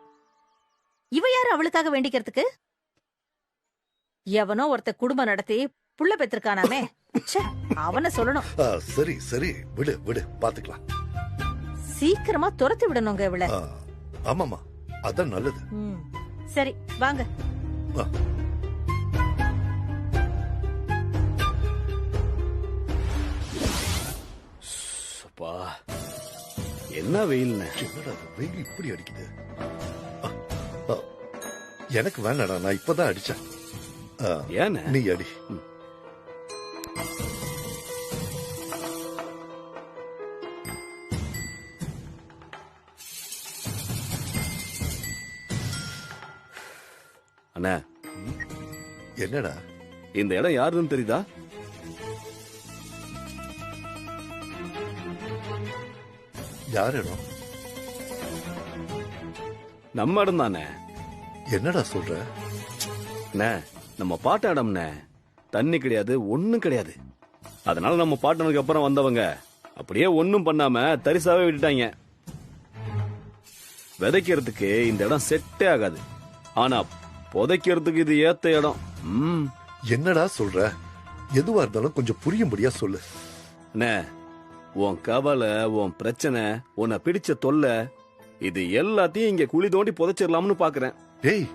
இவ யாரு அவளுக்காக வேண்டிக்கிறதுக்கு? எவனோ ஒருத்த குடும்பம் நடத்தி புள்ள பெற்றிருக்கானாமே, அவனை சொல்லணும். சரி சரி, விடு விடு, பாத்துக்கலாம். சீக்கிரமா துரத்தி விடணுங்க இவள. ஆமாமா, அதான் நல்லது. சரி வாங்க. என்ன வெயில்னு? என்னடா வெயில் இப்படி அடிக்குது? எனக்கு வேணாடா, நான் இப்பதான் அடிச்சேன். ஏன்னு நீ அடி. அண்ணா, என்னடா இந்த இடம் யாருன்னு தெரியுதா? யார் இடம்? நம்ம இடம் தானே. என்னடா சொல்ற? நம்ம பாட்ட இடம்னே. தண்ணி கிடையாது, ஒண்ணும் கிடையாது. அதனால நம்ம பாட்டனுக்கு அப்புறம் வந்தவங்க அப்படியே ஒண்ணும் பண்ணாம தரிசாவே விட்டுட்டாங்க. விதைக்கிறதுக்கு இந்த இடம் செட்டே ஆகாது. ஆனா புதைக்கிறதுக்கு இது ஏத்த இடம். என்னடா சொல்ற? எதுவா இருந்தாலும் கொஞ்சம் புரியும்படியா சொல்லு. உன் கவலை, உன் பிரச்சனை, உன்னை பிடிச்ச தொல்லை, இது எல்லாத்தையும் இங்க குழி தோண்டி புதைச்சிடலாம்னு பாக்குறேன். டேய்,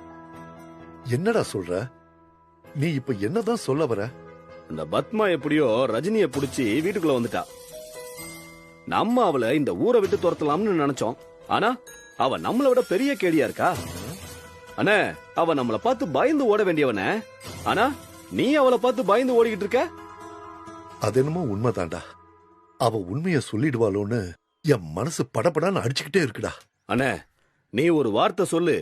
என்னடா சொல்ற? நீ இப்ப என்னதான் சொல்ல வர? இந்த பத்மா எப்படியோ ரஜினியை புடிச்சு வீட்டுக்குள்ள வந்துட்டா. நம்ம அவளை இந்த ஊரை விட்டு துரத்தலாம்னு நினைச்சோம். ஆனா அவ நம்மளை விட பெரிய கேடியா இருக்கா. அண்ணே, அவ நம்மளை பார்த்து பயந்து ஓட வேண்டியவனே. ஆனா நீ அவளை பார்த்து பயந்து ஓடிக்கிட்டு இருக்க. அது என்னமோ உண்மைதான்டா. அவ உண்மைய சொல்லிடுவாளோன்னு என் மனசு படபடான்னு அடிச்சுக்கிட்டே இருக்குடா. அண்ணே, நீ ஒரு வார்த்தை சொல்லு,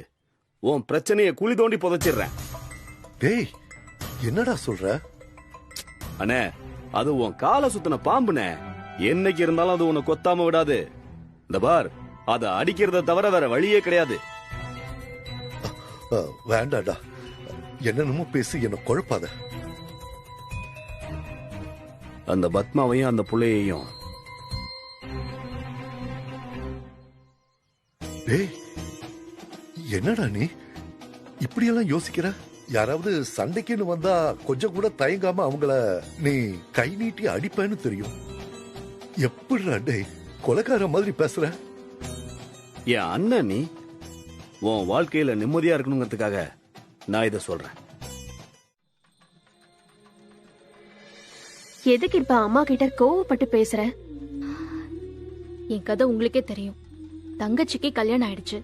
உன் பிரச்சனைய குழி தோண்டி புதைச்சிடுறேன். டேய், என்னடா சொல்ற? அண்ணே, அது உன் காலை சுத்தின பாம்புனே. என்னைக்கு இருந்தாலும் அது உன்னை கொத்தாம விடாது. இந்த பார், அதை அடிக்கிறத தவிர வேற வழியே கிடையாது. வேண்டாடா, என்னென்னமோ பேசி என்ன குழப்பாத. அந்த பத்மாவையும் அந்த புள்ளையையும். டேய், என்னடா நீ இப்படியெல்லாம் யோசிக்கிற? யாராவது சண்டைக்குன்னு வந்தா கொஞ்சம் கூட தயங்காம அவங்கள நீ கை நீட்டி அடிப்பேன்னு தெரியும். எப்படிடா டேய் கொலைக்கார மாதிரி பேசுற? என் அண்ணன் நீ. உன் வாழ்க்கையில நிம்மதியா இருக்கணுங்கிறதுக்காக நான் இதை சொல்றேன். எதுக்கு இப்ப அம்மா கிட்ட கோவப்பட்டு பேசுற? என் கதை உங்களுக்கே தெரியும். தங்கச்சிக்கு கல்யாணம் ஆயிடுச்சு.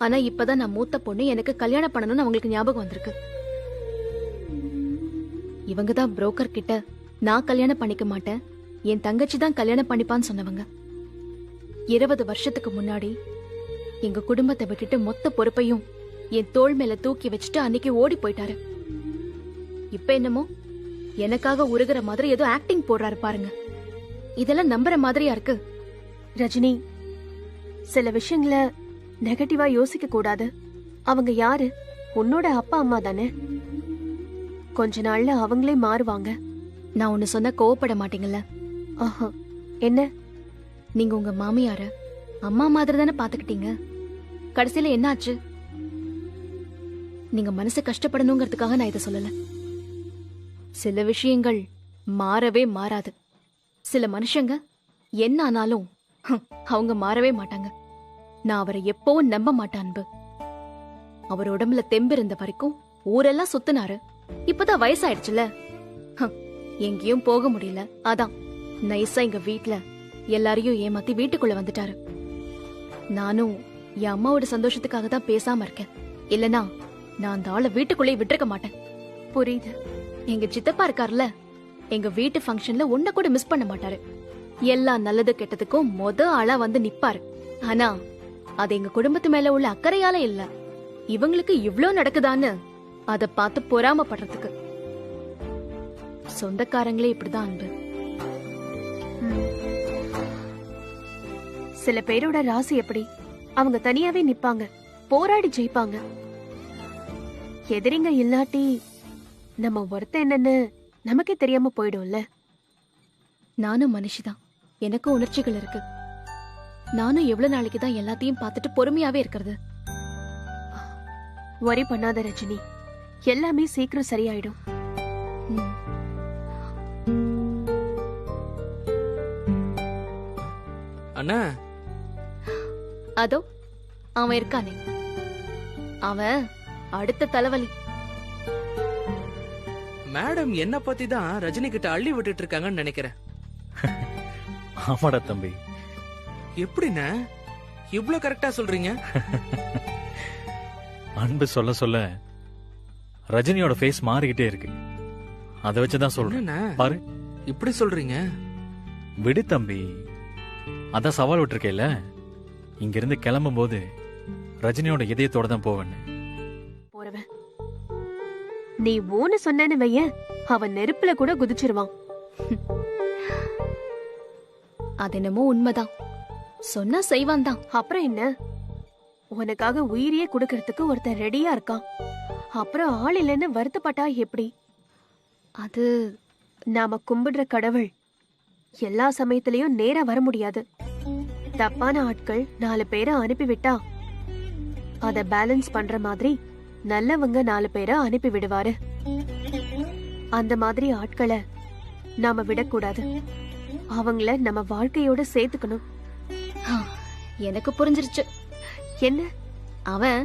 ஆனா இப்பதான் நான் மூத்த பொண்ணு, எனக்கு கல்யாணம் பண்ணணும்னு அவங்களுக்கு ஞாபகம் வந்திருக்கு. இவங்க தான் புரோக்கர் கிட்ட நான் கல்யாணம் பண்ணிக்க மாட்டேன், என் தங்கச்சி தான் கல்யாணம் பண்ணிப்பான்னு சொன்னவங்க. 20 வருஷத்துக்கு முன்னாடி எங்க குடும்பத்தை விட்டுட்டு மொத்த பொறுப்பையும் என் தோள் மேல தூக்கி வச்சுட்டு அன்னைக்கு ஓடி போயிட்டாரு. இப்ப என்னமோ எனக்காக உருகிற மாதிரி ஏதோ ஆக்டிங் போடுறாரு பாருங்க. இதெல்லாம் நம்புற மாதிரியா இருக்கு? ரஜினி, சில விஷயங்களை நெகட்டிவா யோசிக்க கூடாது. அவங்க யாரு? உன்னோட அப்பா அம்மா தானே. கொஞ்ச நாள்ல அவங்களே மாறுவாங்க. நான் ஒன்னு சொன்ன கோவப்பட மாட்டீங்கல்ல? ஆஹா, என்ன? நீங்க உங்க மாமியார அம்மா மாதிரி தானே பாத்துக்கிட்டீங்க. கடைசியில என்ன ஆச்சு? நீங்க மனசு கஷ்டப்படணுங்கிறதுக்காக நான் இதை சொல்லல. சில விஷயங்கள் மாறவே மாறாது. சில மனுஷங்க என்ன ஆனாலும் அவங்க மாறவே மாட்டாங்க. நான் அவரை எப்பவும் நம்ப மாட்டேன் அன்பு. அவர் உடம்புல தெம்பு இருந்த வரைக்கும் ஊரெல்லாம் சுத்தினாரு. இப்பதான் வயசாயிடுச்சுல, எங்கேயும் போக முடியல. அதான் நைஸா எங்க வீட்ல எல்லாரையும் ஏமாத்தி வீட்டுக்குள்ள வந்துட்டாரு. நானும் என் அம்மாவோட சந்தோஷத்துக்காக தான் பேசாம இருக்கேன். இல்லனா நான் அந்த ஆளை வீட்டுக்குள்ளேயே விட்டுருக்க மாட்டேன். புரியுது. எங்க சித்தப்பா இருக்காருல்ல, எங்க வீட்டு ஃபங்க்ஷன்ல ஒன்ன கூட மிஸ் பண்ண மாட்டாரு. எல்லா நல்லது கெட்டதுக்கும் ஆளா வந்து நிப்பாரு. ஆனா அது எங்க குடும்பத்து மேல உள்ள அக்கறையால இல்ல, இவங்களுக்கு இவ்ளோ நடக்குதான்னு அத பார்த்து பொறாமப்படுறதுக்கு. சொந்தக்காரங்களே இப்படிதான் அன்பு. சில பேரோட ராசி எப்படி? அவங்க தனியாவே நிப்பாங்க, போராடி ஜெயிப்பாங்க. எதிரிங்க இல்லாட்டி நம்ம ஒருத்த என்னன்னு நமக்கே தெரியாம போயிடும்ல. நானும் மனுஷிதான், எனக்கும் உணர்ச்சிகள் இருக்கு. நானும் எவ்வளவு நாளைக்கு தான் எல்லாத்தையும் பார்த்துட்டு பொறுமையாவே இருக்கிறது? வரி பண்ணாத ரஜினி, எல்லாமே சீக்கிரம் சரியாயிடும். அண்ணா, அதோ அவன் இருக்கானே, அவன் அடுத்த தலைவலி. மேடம் என்ன பத்தி தான் ரஜினி கிட்ட அள்ளி விட்டுட்டு இருக்காங்கன்னு நினைக்கிறேன். ஆமாடா தம்பி, எப்படிண்ணே இவ்ளோ கரெக்டா சொல்றீங்க? அன்பு சொல்ல சொல்ல ரஜினியோட ஃபேஸ் மாறிக்கிட்டே இருக்கு. அதை வச்சுதான் சொல்றேன். பாரு இப்படி சொல்றீங்க. விடு தம்பி, அதான் சவால் விட்டுருக்கேல. இங்க இருந்து கிளம்பும் போது ரஜினியோட இதயத்தோட தான் போவேன்னு. போறவன் நீ ஓன்னு சொன்னேன்னு வைய, அவன் நெருப்புல கூட குதிச்சிருவான். அது என்னமோ உண்மைதான், சொன்னா செய்வான் தான். அப்புறம் என்ன, உனக்காக உயிரியே கொடுக்கறதுக்கு ஒருத்தன் ரெடியா இருக்கான். அப்புறம் ஆள் இல்லைன்னு வருத்தப்பட்டா எப்படி? அது நாம கும்பிடுற கடவுள் எல்லா சமயத்திலயும் நேரா வர முடியாது. தப்பான ஆட்கள் 4 பேரை அனுப்பிவிட்டா அத பேலன்ஸ் பண்ற மாதிரி நல்லவங்க 4 பேரை அனுப்பி விடுவாரு. அந்த மாதிரி ஆட்களை நாம விடக்கூடாது. அவங்கள நம்ம வாழ்க்கையோட சேர்த்துக்கணும். எனக்கு புரிஞ்சிருச்சு. என்ன, அவன்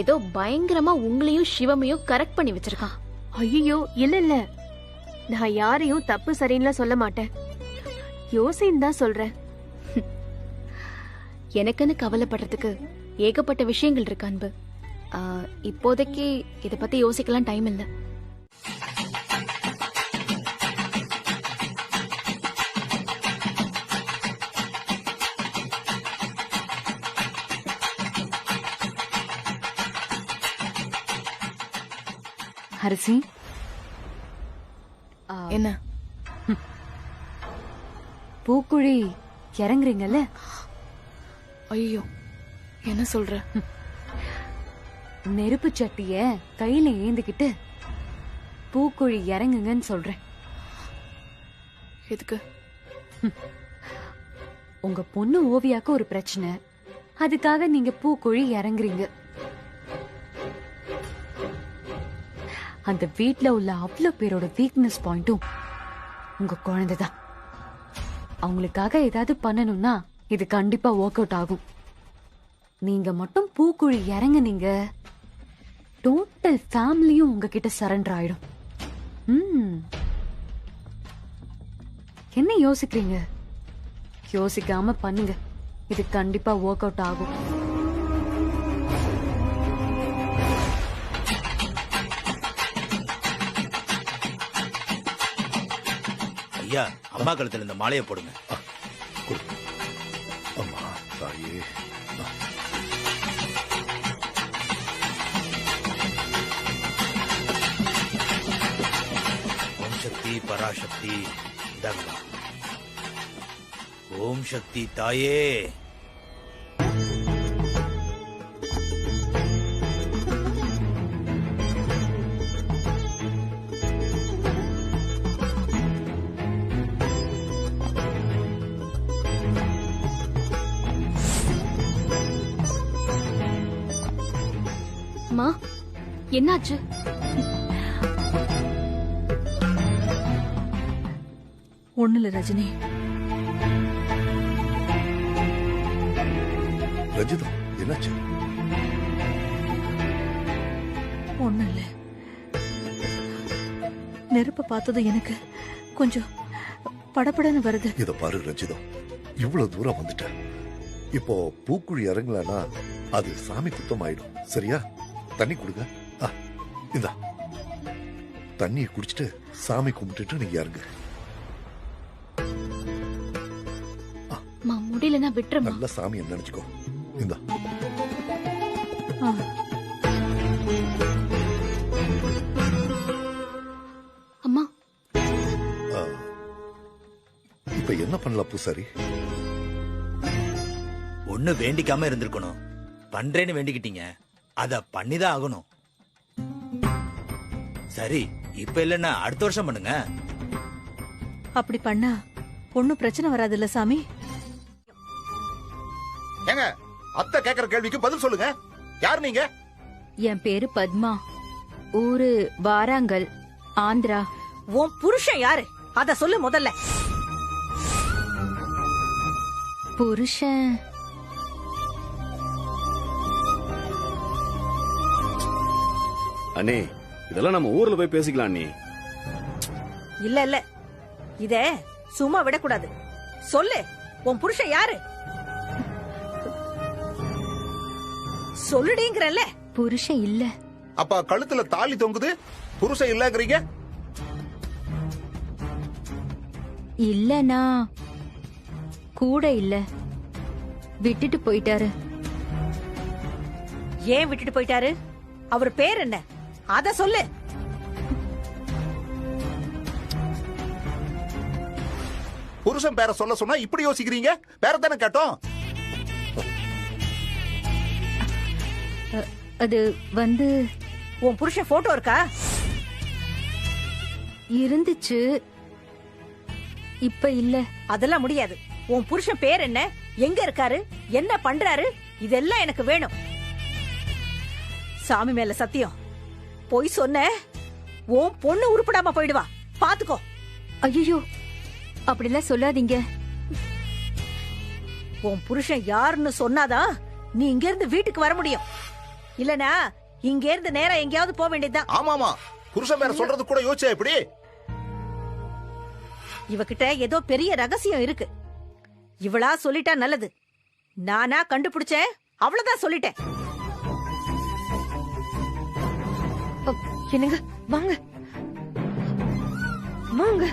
ஏதோ பயங்கரமா உங்களையும் சிவமையும் கரெக்ட் பண்ணி வச்சிருக்கான். ஐயோ இல்ல இல்ல, நான் யாரையும் தப்பு சரின்னு சொல்ல மாட்டேன், யோசின்னு தான் சொல்றேன். எனக்குன்னு கவலைப்படுறதுக்கு ஏகப்பட்ட விஷயங்கள் இருக்கு அன்பு. இப்போதைக்கு இத பத்தி யோசிக்கலாம் டைம் இல்ல. ஹரிசி, என்ன பூக்குழி இறங்குறீங்கல்ல? ஐயோ, என்ன சொல்ற? நெருப்பு சட்டிய கையில ஏந்திக்கிட்டு பூக்குழி இறங்குங்கன்னு சொல்றேன். எதுக்கு? உங்க பொண்ணு ஓவியாக்கு ஒரு பிரச்சனை, அதுக்காக நீங்க பூக்குழி இறங்குறீங்க. அந்த வீட்ல உள்ள அவ்வளவு பேரோட வீக்னஸ் பாயிண்டும் உங்க குழந்தைதான். அவங்களுக்காக ஏதாவது பண்ணணும்னா இது கண்டிப்பா ஒர்க் அவுட் ஆகும். நீங்க மட்டும் பூக்குழி இறங்குனீங்க, டோட்டல் ஃபேமிலியும் உங்ககிட்ட சரண்டர் ஆயிடும். என்ன யோசிக்கிறீங்க? யோசிக்காம பண்ணுங்க, இது கண்டிப்பா ஒர்க் அவுட் ஆகும். ஐயா, அம்மா கழுத்துல இந்த மாலையை போடுங்க. அம்மா தாயே, ஓம் சக்தி பராசக்தி, இதாங்கம்மா. ஓம் சக்தி தாயே. அம்மா, என்னாச்சு? ஒண்ணுல ரஜினி. ரஜிதா, என்னாச்சு? ஒண்ணு இல்ல, நெருப்ப பார்த்ததும் எனக்கு கொஞ்சம் படபடன்னு வருது. இத பாரு ரஜிதா, இவ்வளவு தூரம் வந்துட்ட. இப்போ பூக்குழி இறங்கலனா அது சாமி குத்தம் ஆயிடும். சரியா? தண்ணி கொடுங்க. இந்தா தண்ணியை குடிச்சிட்டு சாமி கும்பிட்டுட்டு நீங்க இறங்க. முடியலன்னா விட்டுருமா. நல்ல சாமியை நினைச்சுக்கோ. இந்தா. அம்மா, இப்ப என்ன பண்ணலாம் பூசாரி? ஒண்ணு வேண்டிக்காம இருந்திருக்கணும், பண்றேன்னு வேண்டிக்கிட்டீங்க, அத பண்ணிதான் ஆகணும். சரி, இப்ப இல்லன்னா அடுத்த வருஷம் பண்ணுங்க. அப்படி பண்ணா ஒண்ணும் பிரச்சனை வராதுல்ல சாமி? ஏங்க, அத்தை கேக்குற கேள்விக்கு பதில் சொல்லுங்க. யார் நீங்க? என் பேரு பத்மா, ஊரு வாராங்கல், ஆந்திரா. உன் புருஷன் யாரு அத சொல்லு முதல்ல. புருஷன் அண்ணே, இதெல்லாம் நம்ம ஊர்ல போய் பேசிக்கலாம் அண்ணே. இல்ல இல்ல, இத சும்மா விடக்கூடாது. சொல்லு, உன் புருஷன் யாரு? சொல்லுடிங்கறல்ல. புருஷன் இல்ல. அப்ப கழுத்துல தாலி தொங்குது, புருஷன் இல்லங்கறீங்க? இல்லனா கூட இல்ல, விட்டுட்டு போயிட்டாரு. ஏன் விட்டுட்டு போயிட்டாரு? அவர் பேர் என்ன? அத சொல்லு. புருஷன் பேரை சொல்ல சொன்னா இப்படி யோசிக்கிறீங்க? பேரை தானே கேட்டோம். அது வந்து உன் புருஷன் போட்டோ இருக்கா? இருந்துச்சு, இப்ப இல்ல. அதெல்லாம் முடியாது. உன் புருஷன் பேர் என்ன, எங்க இருக்காரு, என்ன பண்றாரு, இதெல்லாம் எனக்கு வேணும். சாமி மேல சத்தியம், போய் சொன்ன உன் பொண்ணு உருப்படாம போயிடுவா, பாத்துக்கோ. ஐயோ, அப்படிலாம் சொல்லாதீங்க. உன் புருஷன் யாருன்னு சொன்னாதான் நீ இங்க இருந்து வீட்டுக்கு வர முடியும். இல்லனா இங்க இருந்து நேரா எங்கேயாவது போக வேண்டியதுதான். ஆமாமா, புருஷன் பேரை சொல்றது கூட யோசிச்சா எப்படி? இவகிட்ட ஏதோ பெரிய ரகசியம் இருக்கு. இவளா சொல்லிட்டா நல்லது. நானா கண்டுபிடிச்சேன், அவ்வளவுதான் சொல்லிட்டேன். என்னங்க, வாங்க வாங்க.